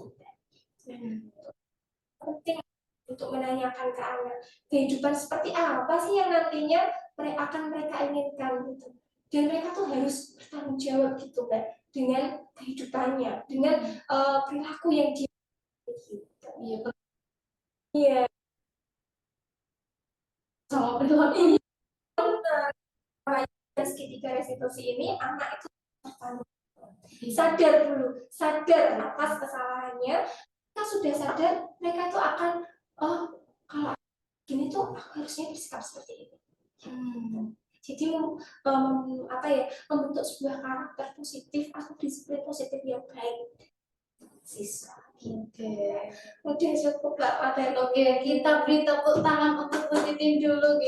Penting untuk menanyakan ke anak kehidupan seperti apa sih yang nantinya akan mereka inginkan gitu, dan mereka tuh harus bertanggung jawab gitu Mbak dengan kehidupannya, dengan perilaku yang dia gitu. Iya, sama perilaku. Segitiga restitusi ini anak itu bertanggung sadar dulu, sadar atas kesalahannya. Kita sudah sadar, mereka itu akan kalau gini tuh aku harusnya bersikap seperti ini. Jadi apa ya, membentuk sebuah karakter positif atau disiplin positif yang baik siswa. Oke. Udah cukup Mbak pada. Oke, kita beri tepuk tangan untuk positif dulu,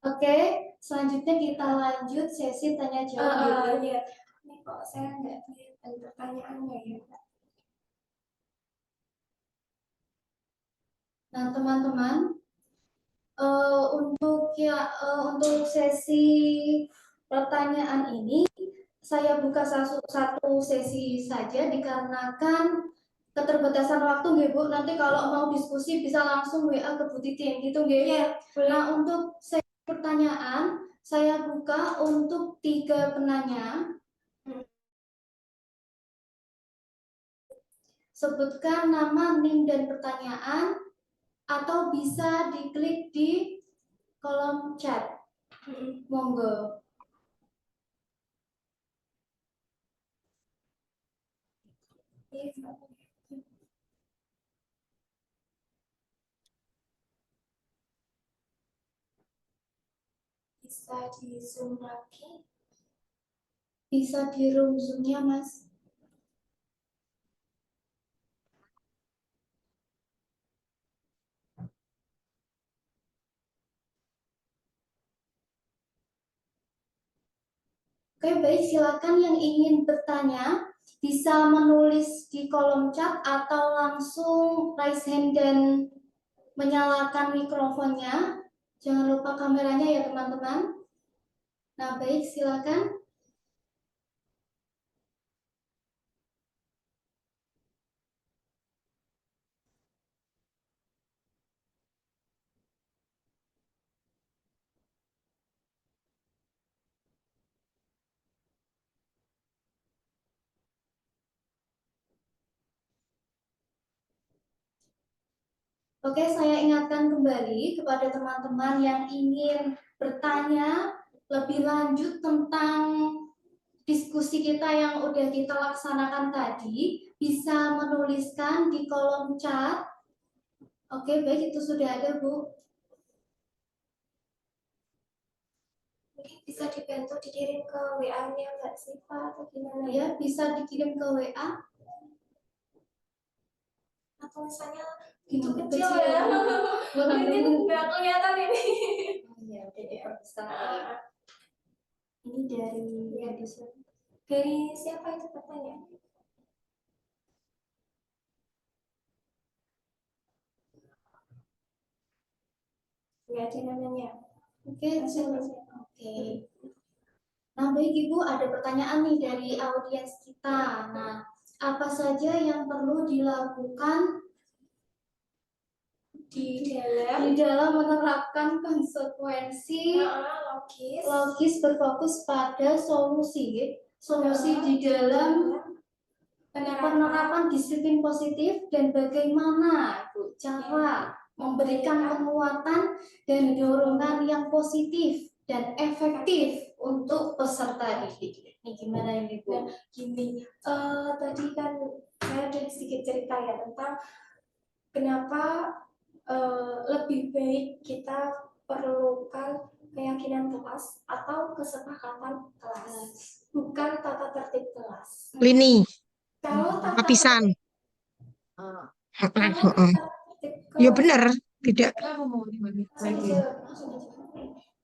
Oke, selanjutnya kita lanjut sesi tanya jawab. Iya. Ini kok saya nggak kelihatan pertanyaannya ya. Nah, teman-teman, untuk sesi pertanyaan ini saya buka satu sesi saja dikarenakan keterbatasan waktu nggih Bu. Nanti kalau mau diskusi bisa langsung WA ke Bu Titin gitu nggih. Iya, boleh. Nah, untuk sesi pertanyaan saya buka untuk 3 penanya. Sebutkan nama, NIM, dan pertanyaan, atau bisa diklik di kolom chat. Monggo. Bisa di zoom lagi. Bisa di room Zoom-nya, Mas. Oke, baik. Silakan yang ingin bertanya bisa menulis di kolom chat atau langsung raise hand dan menyalakan mikrofonnya. Jangan lupa kameranya ya, teman-teman. Nah, baik. Silakan. Oke, saya ingatkan kembali kepada teman-teman yang ingin bertanya lebih lanjut tentang diskusi kita yang udah kita laksanakan tadi, bisa menuliskan di kolom chat. Oke, baik, itu sudah ada, Bu. Mungkin bisa dibantu dikirim ke WA-nya Mbak Siva atau gimana Ya, bisa dikirim ke WA. atau misalnya itu Gimana kecil kecil? ya. Bukan Mungkin dulu. nggak kelihatan ini. Oh iya, udah diperbesar. Ini dari Ya. desain. Dari siapa itu pertanyaan? Nggak ada namanya. Oke, Langsung Cil. aja. Oke. Nah, baik Ibu, ada pertanyaan nih dari audiens kita. Nah, apa saja yang perlu dilakukan Di di dalam dalam menerapkan konsekuensi logis logis berfokus pada solusi di dalam penerapan disiplin positif dan bagaimana Bu cara memberikan penguatan dan dorongan yang positif dan efektif untuk peserta didik. Ini gimana ini Bu? gini, tadi kan saya ada sedikit cerita ya tentang kenapa lebih baik kita perlukan keyakinan kelas atau kesepakatan kelas, bukan tata tertib kelas. Lini, Kalau tata lapisan. tertib, kalau tata tertib Ya kelas, benar, tidak.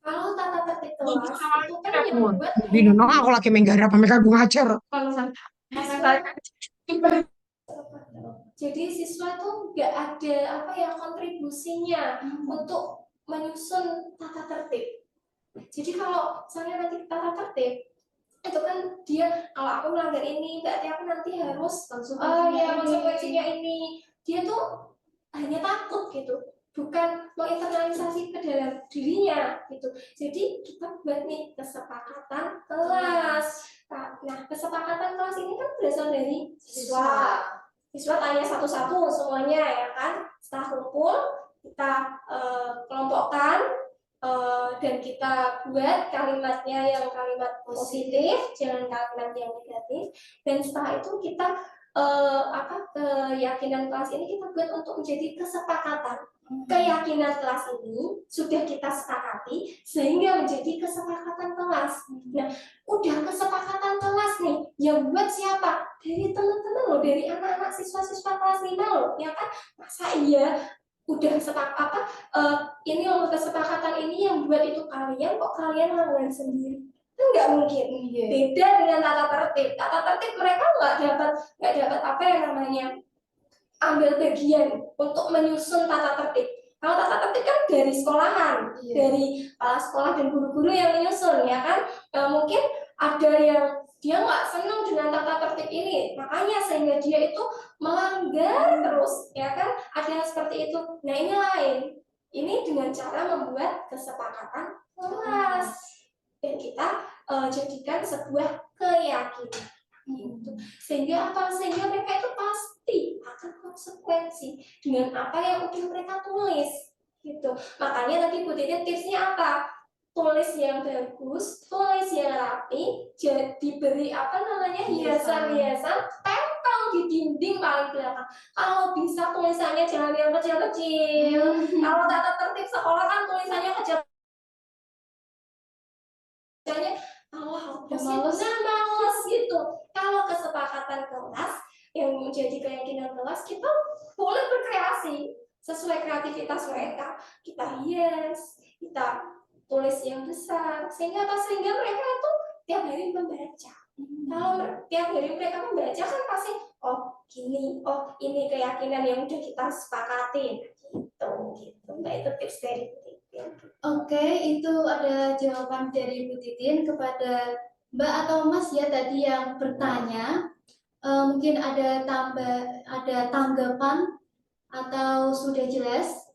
kalau tata tertib kelas itu kan yang membuat Bino, aku lagi menggarap, mereka gue ngajar. jadi siswa tuh nggak ada apa ya kontribusinya untuk menyusun tata tertib. Jadi kalau misalnya nanti tata tertib itu kan dia kalau aku melanggar ini berarti aku nanti harus konsekuensinya ini. Dia tuh hanya takut gitu, bukan menginternalisasi ke dalam dirinya gitu. Jadi kita buat nih kesepakatan kelas. Nah, kesepakatan kelas ini kan berasal dari siswa. Siswa tanya satu-satu semuanya ya kan. Setelah kumpul kita kelompokkan dan kita buat kalimatnya yang kalimat positif, jangan kalimat yang negatif. Dan setelah itu kita keyakinan kelas ini kita buat untuk menjadi kesepakatan. Keyakinan kelas ini sudah kita sepakati sehingga menjadi kesepakatan kelas. Nah, udah kesepakatan kelas nih, yang buat siapa? Dari teman-teman loh, dari anak-anak siswa-siswa kelas 5 loh, ya kan? Masa iya udah ini loh kesepakatan ini yang buat itu kalian, kok kalian ngelakuin sendiri? Kan nggak mungkin. Beda dengan tata tertib. Tata tertib mereka nggak dapat apa yang namanya ambil bagian untuk menyusun tata tertib. Kalau tata tertib kan dari sekolahan, dari kepala sekolah dan guru-guru yang menyusun, ya kan? Mungkin ada yang dia nggak senang dengan tata tertib ini, makanya sehingga dia itu melanggar terus, ya kan? Ada yang seperti itu. Nah ini lain. Ini dengan cara membuat kesepakatan kelas dan kita jadikan sebuah keyakinan. Gitu. Sehingga apa? Sehingga mereka itu pasti akan konsekuensi dengan apa yang udah mereka tulis gitu. Makanya tadi Bu Titin tipsnya apa? Tulis yang bagus, tulis yang rapi, diberi apa namanya hiasan-hiasan, tempel di dinding paling belakang. Kalau bisa tulisannya jangan yang kecil-kecil. Kalau tata tertib sekolah kan tulisannya kecil. Males gitu. Kalau kesepakatan kelas yang menjadi keyakinan kelas, kita boleh berkreasi sesuai kreativitas mereka. Kita hias, kita tulis yang besar, sehingga mereka itu tiap hari membaca. Kalau tiap hari mereka membaca kan pasti gini, ini keyakinan yang udah kita sepakatin gitu. Nah itu tips dari Oke, itu ada jawaban dari Bu Titin kepada Mbak atau Mas ya tadi yang bertanya. Mungkin ada tanggapan atau sudah jelas?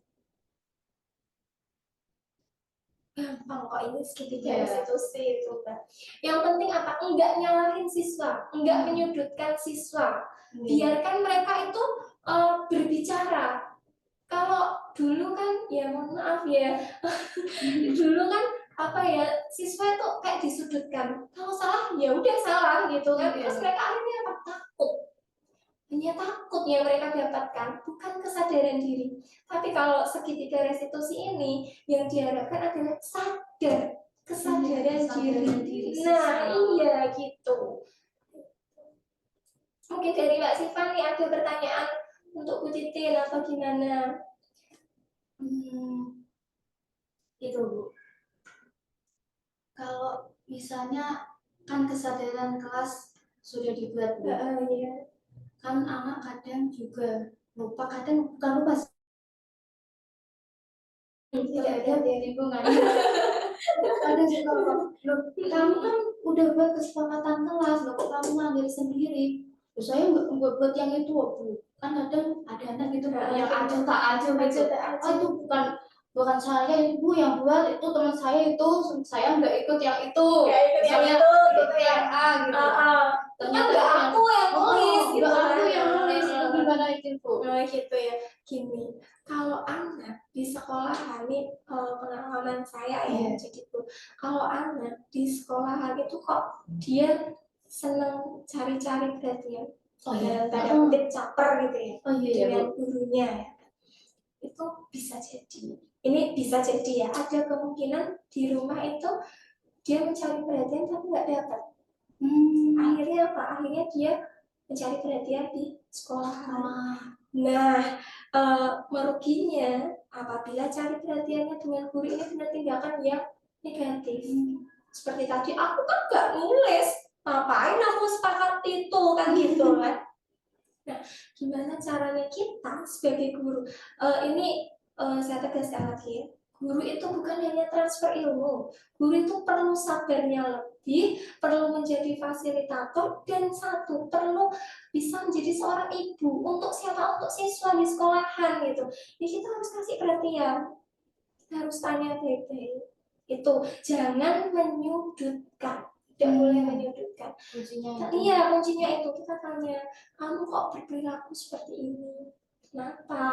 Gampang kok ini segitiga institusi itu kan. Yang penting apa? Enggak nyalahin siswa, enggak menyudutkan siswa. Biarkan mereka itu berbicara. Kalau dulu kan ya mohon maaf ya, dulu kan apa ya, siswa itu kayak disudutkan, kalau salah ya udah salah gitu kan. Iya. Terus mereka akhirnya apa, takut. Hanya takut yang mereka dapatkan, bukan kesadaran diri. Tapi kalau segitiga restitusi ini yang diharapkan adalah sadar, kesadaran Kesadaran diri. diri Nah siswa. iya gitu. Mungkin dari Mbak Siva nih ada pertanyaan untuk Bu Titin atau gimana? Itu Bu. Kalau misalnya kan kesadaran kelas sudah dibuat Bu. Iya. Kan anak kadang juga lupa, kadang bukan lupa sih, tidak ada di lingkungan. Kadang suka lupa. Loh, kamu kan udah buat kesepakatan kelas, loh kok kamu ngambil sendiri? Loh, saya nggak buat yang itu Bu. Kan kadang ada anak gitu Bu, yang acuh tak acuh gitu. Oh itu bukan saya Ibu yang buat, itu teman saya nggak ikut yang itu. Nggak ikut yang Saya itu, ikut gitu yang A gitu. Ternyata nggak aku yang nulis gitu. Nggak aku yang nulis, itu gimana itu Bu? Oh gitu ya. Gini, kalau anak di sekolahan ini pengalaman saya ya, jadi Bu, kalau anak di sekolahan itu kok dia seneng cari-cari perhatian, dalam tanda kutip caper gitu ya, dengan gurunya ya. Itu bisa jadi, ini bisa jadi ya, ada kemungkinan di rumah itu dia mencari perhatian tapi nggak dapat. Akhirnya apa? Akhirnya dia mencari perhatian di sekolah. Nah, meruginya apabila cari perhatiannya dengan guru ini dengan tindakan yang negatif. Seperti tadi, aku kan nggak nulis, ngapain aku sepakat itu kan gitu kan. Nah, gimana caranya kita sebagai guru? Ini saya tegaskan lagi ya. Guru itu bukan hanya transfer ilmu. Guru itu perlu sabarnya lebih, perlu menjadi fasilitator, dan satu, perlu bisa menjadi seorang ibu. Untuk siapa? Untuk siswa di sekolahan gitu. Jadi kita harus kasih perhatian. Kita harus tanya baik-baik. Itu jangan menyudutkan. Tidak boleh menyudutkan. Iya, kuncinya itu kita tanya, kamu kok berperilaku seperti ini? Kenapa?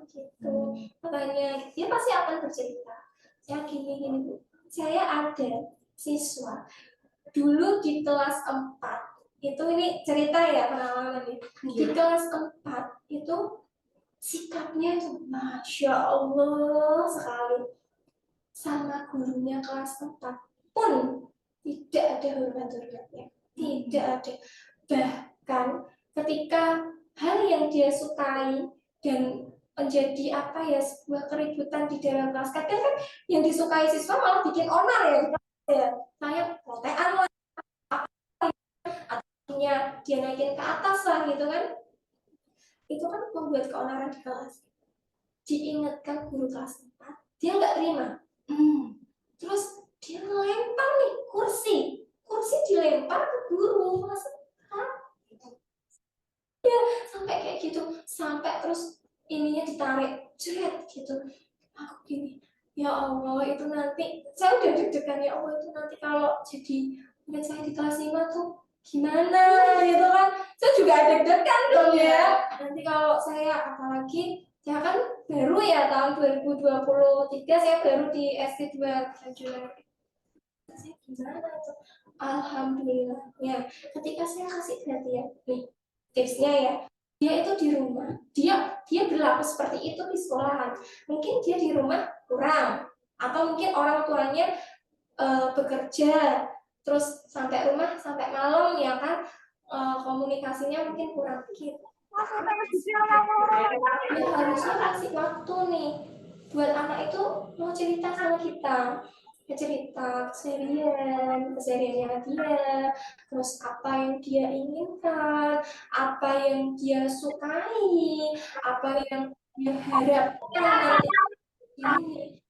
Gitu. Makanya dia pasti akan bercerita. Ya gini Bu. Saya ada siswa dulu di kelas 4. Itu ini cerita ya, pengalaman ya. Di kelas 4 itu sikapnya tuh Masya Allah sekali. Sama gurunya kelas 4 pun tidak ada hormat-hormatnya, tidak ada. Bahkan ketika hal yang dia sukai dan menjadi apa ya, sebuah keributan di dalam kelas, kadang kan yang disukai siswa malah bikin onar ya, kayak protean lah, artinya dia naikin ke atas lah gitu kan, itu kan membuat keonaran di kelas. Diingatkan guru kelas 4, dia nggak terima. Terus dia melempar nih kursi dilempar ke guru kelas 4. Ya sampai kayak gitu, sampai terus ininya ditarik jeret gitu. Aku gini, ya Allah, itu nanti saya udah deg-degan, ya Allah, itu nanti kalau jadi murid saya di kelas 5 tuh gimana gitu kan. Saya juga deg-degan dong ya, nanti kalau saya apalagi ya kan baru ya tahun 2023 saya baru di SD 2 Januari. Saya gimana tuh? Alhamdulillahnya ketika saya kasih perhatian nih, tipsnya ya, dia itu di rumah dia berlaku seperti itu di sekolahan. Mungkin dia di rumah kurang, atau mungkin orang tuanya bekerja terus sampai rumah sampai malam ya kan, komunikasinya mungkin kurang gitu. Ya harusnya kasih waktu nih buat anak itu mau cerita sama kita, cerita kesehariannya dia, terus apa yang dia inginkan, apa yang dia sukai, apa yang dia harapkan nanti ini.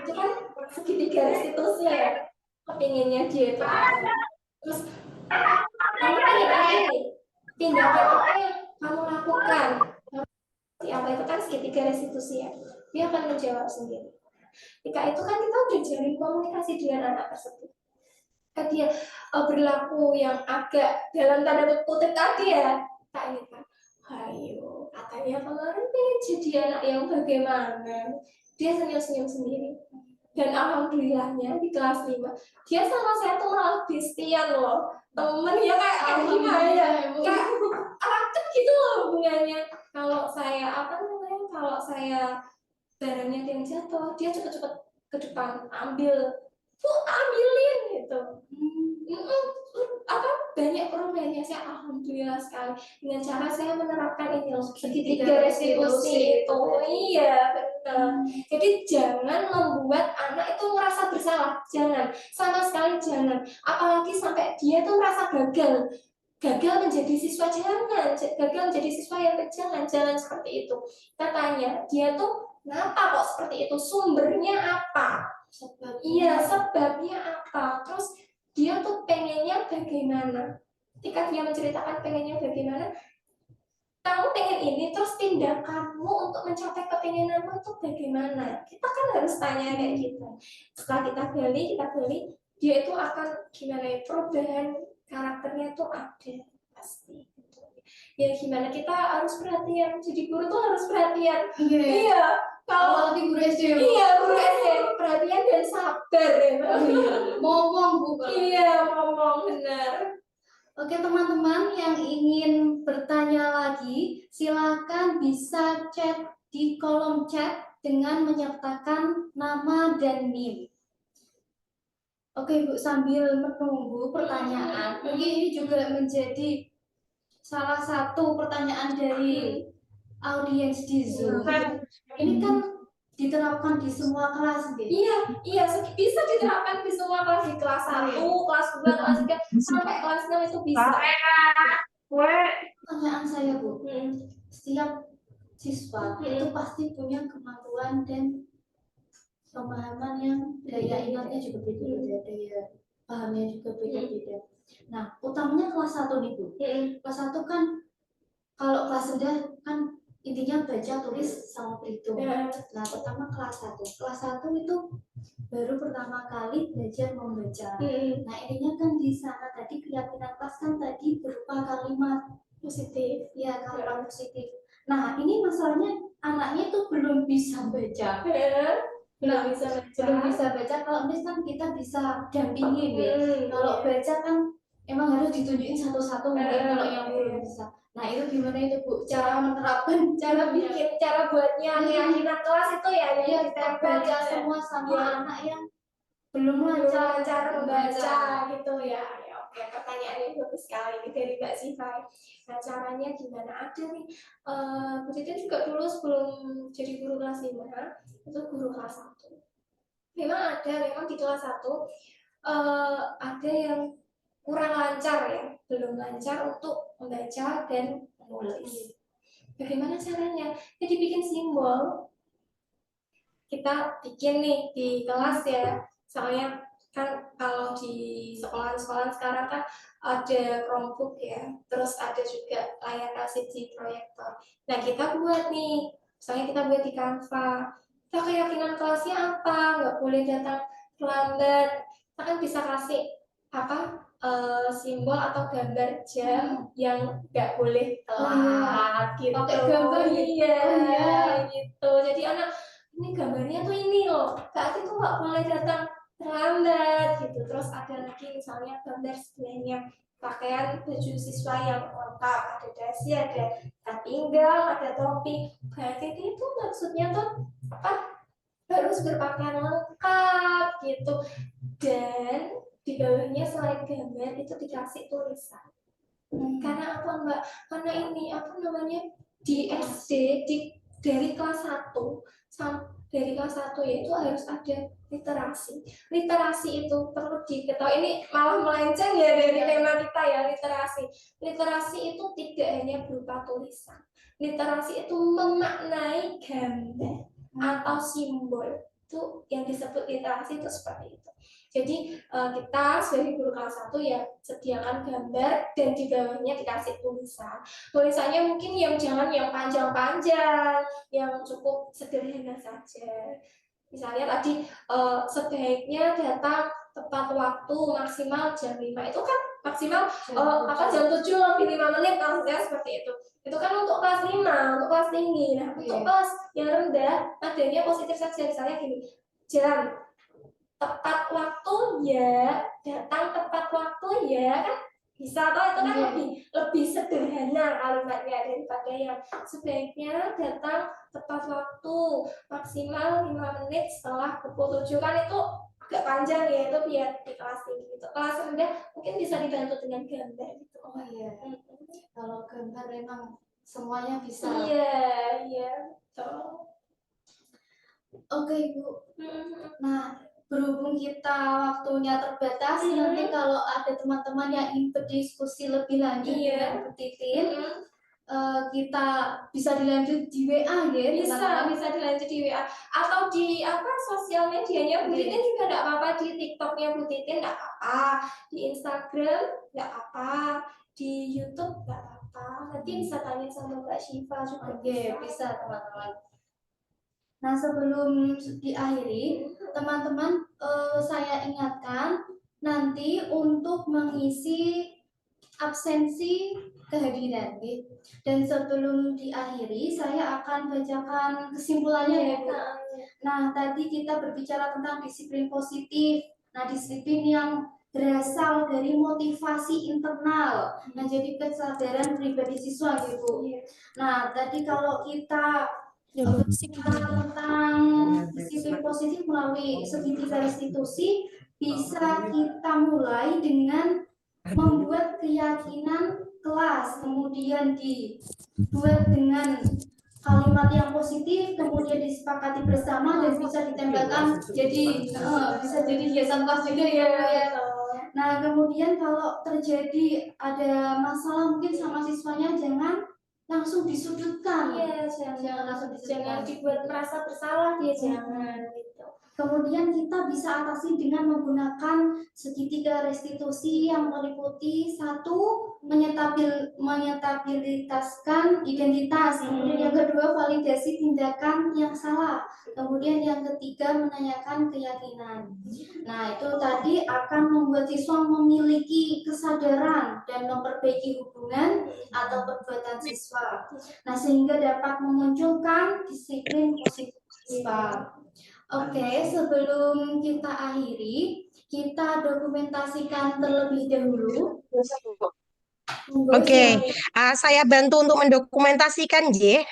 Itu kan segitiga restitusi ya, kepinginnya dia itu apa. Terus kamu pengen ini, tindakan apa yang kamu lakukan, apa itu kan segitiga restitusi ya, dia akan menjawab sendiri. Ketika itu kan kita udah jalin komunikasi dengan anak tersebut. Ketika dia berlaku yang agak dalam tanda kutip tadi ya, tak ingatkan, ayo katanya kemarin pengen jadi anak yang bagaimana, dia senyum-senyum sendiri. Dan alhamdulillahnya di kelas 5 dia sama saya tuh malah bestian loh, temen ya, kayak gimana ya, kayak raket gitu loh hubungannya. Kalau saya kalau saya barangnya yang jatuh, dia cepet-cepet ke depan ambil, tuh ambilin gitu. Banyak perubahannya, saya alhamdulillah sekali dengan cara saya menerapkan ini loh, segitiga restitusi itu. Iya benar. Jadi jangan membuat anak itu merasa bersalah, jangan, sama sekali jangan, apalagi sampai dia tuh merasa gagal menjadi siswa, jangan, gagal menjadi siswa yang jangan seperti itu. Kita tanya dia tuh kenapa kok seperti itu, sumbernya apa, iya sebabnya apa, terus dia tuh pengennya bagaimana. Ketika dia menceritakan pengennya bagaimana, kamu pengen ini, terus tindakanmu untuk mencapai kepinginanmu itu bagaimana, kita kan harus tanya kayak gitu. Setelah kita gali, dia itu akan gimana ya, perubahan karakternya itu ada pasti. Ya gimana, kita harus perhatian, jadi guru tuh harus perhatian. Iya, kalau Apalagi guru SD. iya, guru SD perhatian dan sabar ya. Ngomong Bu. Iya, ngomong benar. Oke teman-teman yang ingin bertanya lagi, silakan bisa chat di kolom chat dengan menyertakan nama dan NIM. Oke Bu, sambil menunggu pertanyaan, mungkin ini juga menjadi salah satu pertanyaan dari audiens di Zoom. Ini kan diterapkan di semua kelas, gitu. Iya, bisa diterapkan di semua kelas, di kelas 1, kelas 2, kelas 3, sampai kelas 6 itu bisa. Pertanyaan saya Bu, setiap siswa itu pasti punya kemampuan dan pemahaman yang daya ingatnya juga beda-beda, daya pahamnya juga beda-beda. Nah, utamanya kelas 1 nih Bu. Kelas 1 kan, kalau kelas rendah kan intinya baca, tulis, sama berhitung. Nah, pertama kelas 1. Kelas 1 itu baru pertama kali belajar membaca. Nah, intinya kan di sana tadi keyakinan kelas kan tadi berupa kalimat positif. Ya, kalimat positif. Nah, ini masalahnya anaknya itu belum bisa baca. Belum bisa baca. Kalau misalkan kita bisa dampingin ya. Kalau baca kan emang harus ditunjukin satu-satu mungkin kalau yang belum bisa. Nah, itu gimana itu Bu? Cara menerapkan, cara buatnya keyakinan kelas itu ya, kita baca semua sama anak yang belum lancar membaca gitu ya. Oke, pertanyaannya bagus sekali nih dari Mbak Siva. Nah, caranya gimana? Ada nih, Bu Titin juga dulu sebelum jadi guru kelas 5, itu guru kelas 1. Memang di kelas 1 ada yang kurang lancar ya, belum lancar untuk membaca dan menulis. Bagaimana caranya? Jadi bikin simbol. Kita bikin nih di kelas ya, soalnya kan kalau di sekolah-sekolah sekarang kan ada Chromebook ya, terus ada juga layar LCD proyektor. Nah, kita buat nih, misalnya kita buat di Canva, kita keyakinan kelasnya apa, nggak boleh datang terlambat. Kita kan bisa kasih simbol atau gambar jam yang nggak boleh telat gitu. Pakai gambar gitu. Jadi anak, ini gambarnya tuh ini loh, berarti tuh nggak boleh datang terlambat gitu. Terus ada lagi misalnya gambar sebelahnya pakaian baju siswa yang lengkap, ada dasi, ada pinggang, ada topi, berarti itu maksudnya tuh harus berpakaian lengkap gitu. Dan di bawahnya selain gambar itu dikasih tulisan. Karena apa Mbak? Karena ini di SD dari kelas 1 yaitu harus ada literasi. Literasi itu perlu diketahui. Ini malah melenceng ya dari tema kita ya, literasi. Literasi itu tidak hanya berupa tulisan. Literasi itu memaknai gambar atau simbol. Itu yang disebut literasi itu seperti itu. Jadi kita sebagai guru kelas 1 ya sediakan gambar dan di bawahnya dikasih tulisan. Tulisannya mungkin jangan yang panjang-panjang, yang cukup sederhana saja. Misalnya tadi sebaiknya datang tepat waktu, maksimal jam 5. Itu kan maksimal jam 7 lebih 5 menit, maksudnya seperti itu. Itu kan untuk kelas 5, untuk kelas tinggi. Nah, untuk kelas yang rendah adanya positif saja, misalnya gini, jam tepat waktu ya, datang tepat waktu ya kan bisa toh, itu kan Iya. lebih sederhana kalimatnya daripada yang sebaiknya datang tepat waktu maksimal 5 menit setelah pukul 7 kan itu agak panjang ya, itu biar di kelas tinggi gitu. Kelas rendah mungkin bisa dibantu dengan gambar gitu. Oh iya, kalau gambar memang semuanya bisa. Iya, iya, betul. Oke Ibu. Nah, berhubung kita waktunya terbatas, nanti kalau ada teman-teman yang ingin berdiskusi lebih lanjut dengan Bu Titin, kita bisa dilanjut di WA ya, bisa dilanjut di WA atau di sosial medianya Bu Titin juga enggak apa-apa, di TikToknya Bu Titin enggak apa-apa, di Instagram enggak apa-apa, di YouTube enggak apa-apa. Nanti bisa tanya sama Mbak Syifa juga. Oke, bisa teman-teman. Nah, sebelum diakhiri, teman-teman, saya ingatkan nanti untuk mengisi absensi kehadiran. Dan sebelum diakhiri, saya akan bacakan kesimpulannya ya, Bu. Nah, tadi kita berbicara tentang disiplin positif. Nah, disiplin yang berasal dari motivasi internal, menjadi kesadaran pribadi siswa, ya, Bu. Nah, tadi kalau kita berbicara tentang disiplin positif melalui segitiga restitusi, bisa kita mulai dengan membuat keyakinan kelas, kemudian dibuat dengan kalimat yang positif, kemudian disepakati bersama dan bisa ditempelkan bisa jadi hiasan kelas juga ya, Bu ya. Nah, kemudian kalau terjadi ada masalah mungkin sama siswanya, jangan langsung disudutkan. Iya, jangan langsung disudutkan. Jangan dibuat merasa bersalah dia, jangan gitu. Kemudian kita bisa atasi dengan menggunakan segitiga restitusi yang meliputi satu, menyetabilitaskan identitas, kemudian yang kedua validasi tindakan yang salah, kemudian yang ketiga menanyakan keyakinan. Nah, itu tadi akan membuat siswa memiliki kesadaran dan memperbaiki hubungan atau perbuatan siswa. Nah, sehingga dapat memunculkan disiplin positif siswa. Oke, sebelum kita akhiri, kita dokumentasikan terlebih dahulu. Oke, saya bantu untuk mendokumentasikan, J.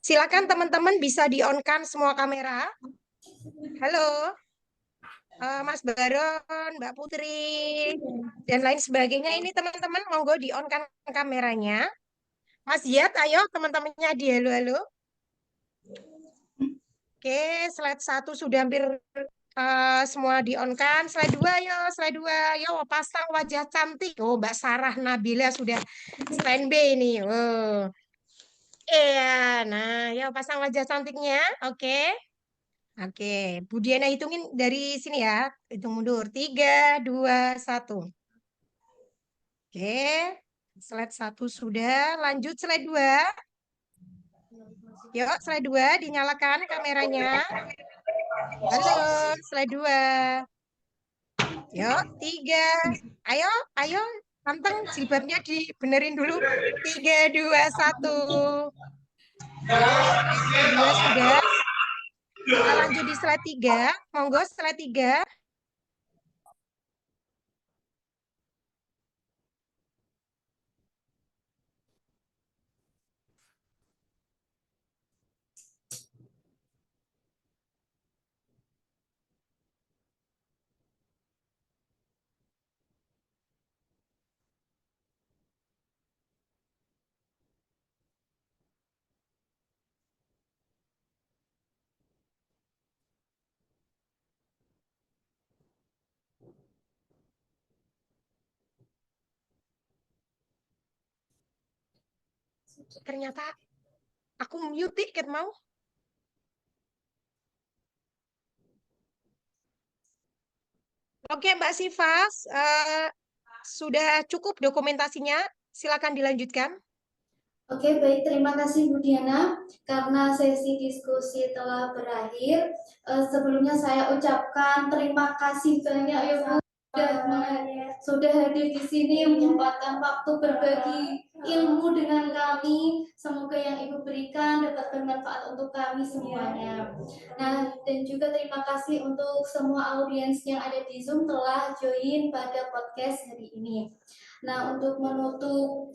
Silakan teman-teman bisa di-on-kan semua kamera. Halo, Mas Baron, Mbak Putri, dan lain sebagainya. Ini teman-teman, monggo di-on-kan kameranya. Mas Ziyad, ayo teman-temannya di halo-halo. Oke, slide 1 sudah hampir semua di-on-kan. Slide 2, yo, slide 2. Yo, pasang wajah cantik. Oh, Mbak Sarah Nabila sudah standby nih. Oh. Iya, nah, yo pasang wajah cantiknya. Oke. Oke, Bu Diana hitungin dari sini ya. Hitung mundur. 3, 2, 1. Oke, slide 1 sudah. Lanjut slide 2. Yuk, slide 2 dinyalakan kameranya. Halo, slide 2. Yuk, 3. Ayo, ayo. Tanteng jilbabnya dibenerin dulu. 3, 2, 1. Slide 2 sudah. Kita lanjut di slide 3. Monggo slide 3. Ternyata aku mute tiket mau. Oke, Mbak Sifas, sudah cukup dokumentasinya. Silakan dilanjutkan. Oke, baik. Terima kasih Bu Diana. Karena sesi diskusi telah berakhir, sebelumnya saya ucapkan terima kasih banyak ya Bu sudah hadir di sini, menyempatkan waktu berbagi ilmu dengan kami. Semoga yang Ibu berikan dapat bermanfaat untuk kami semuanya. Nah, dan juga terima kasih untuk semua audiens yang ada di Zoom telah join pada podcast hari ini. Nah, untuk menutup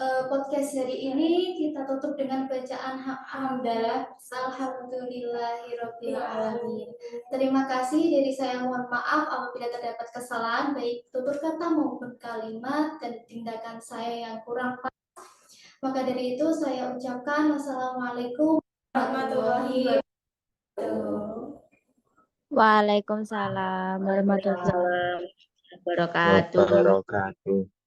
podcast hari ini kita tutup dengan bacaan hamdalah. Alhamdulillahirabbil alamin. Terima kasih dari saya, mohon maaf apabila terdapat kesalahan baik tutur kata maupun kalimat dan tindakan saya yang kurang pas. Maka dari itu saya ucapkan wassalamualaikum warahmatullahi wabarakatuh. Waalaikumsalam warahmatullahi wabarakatuh. Wabarakatuh.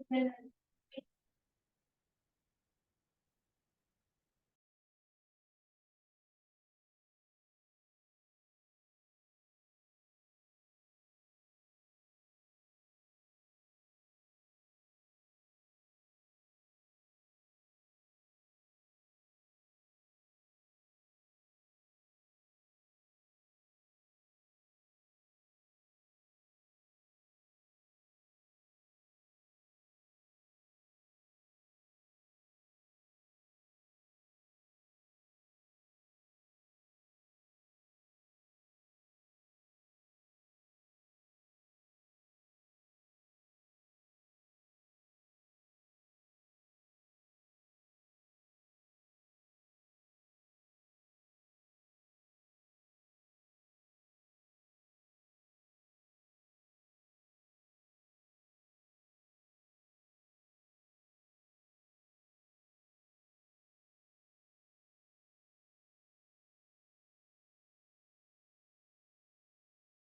Baik.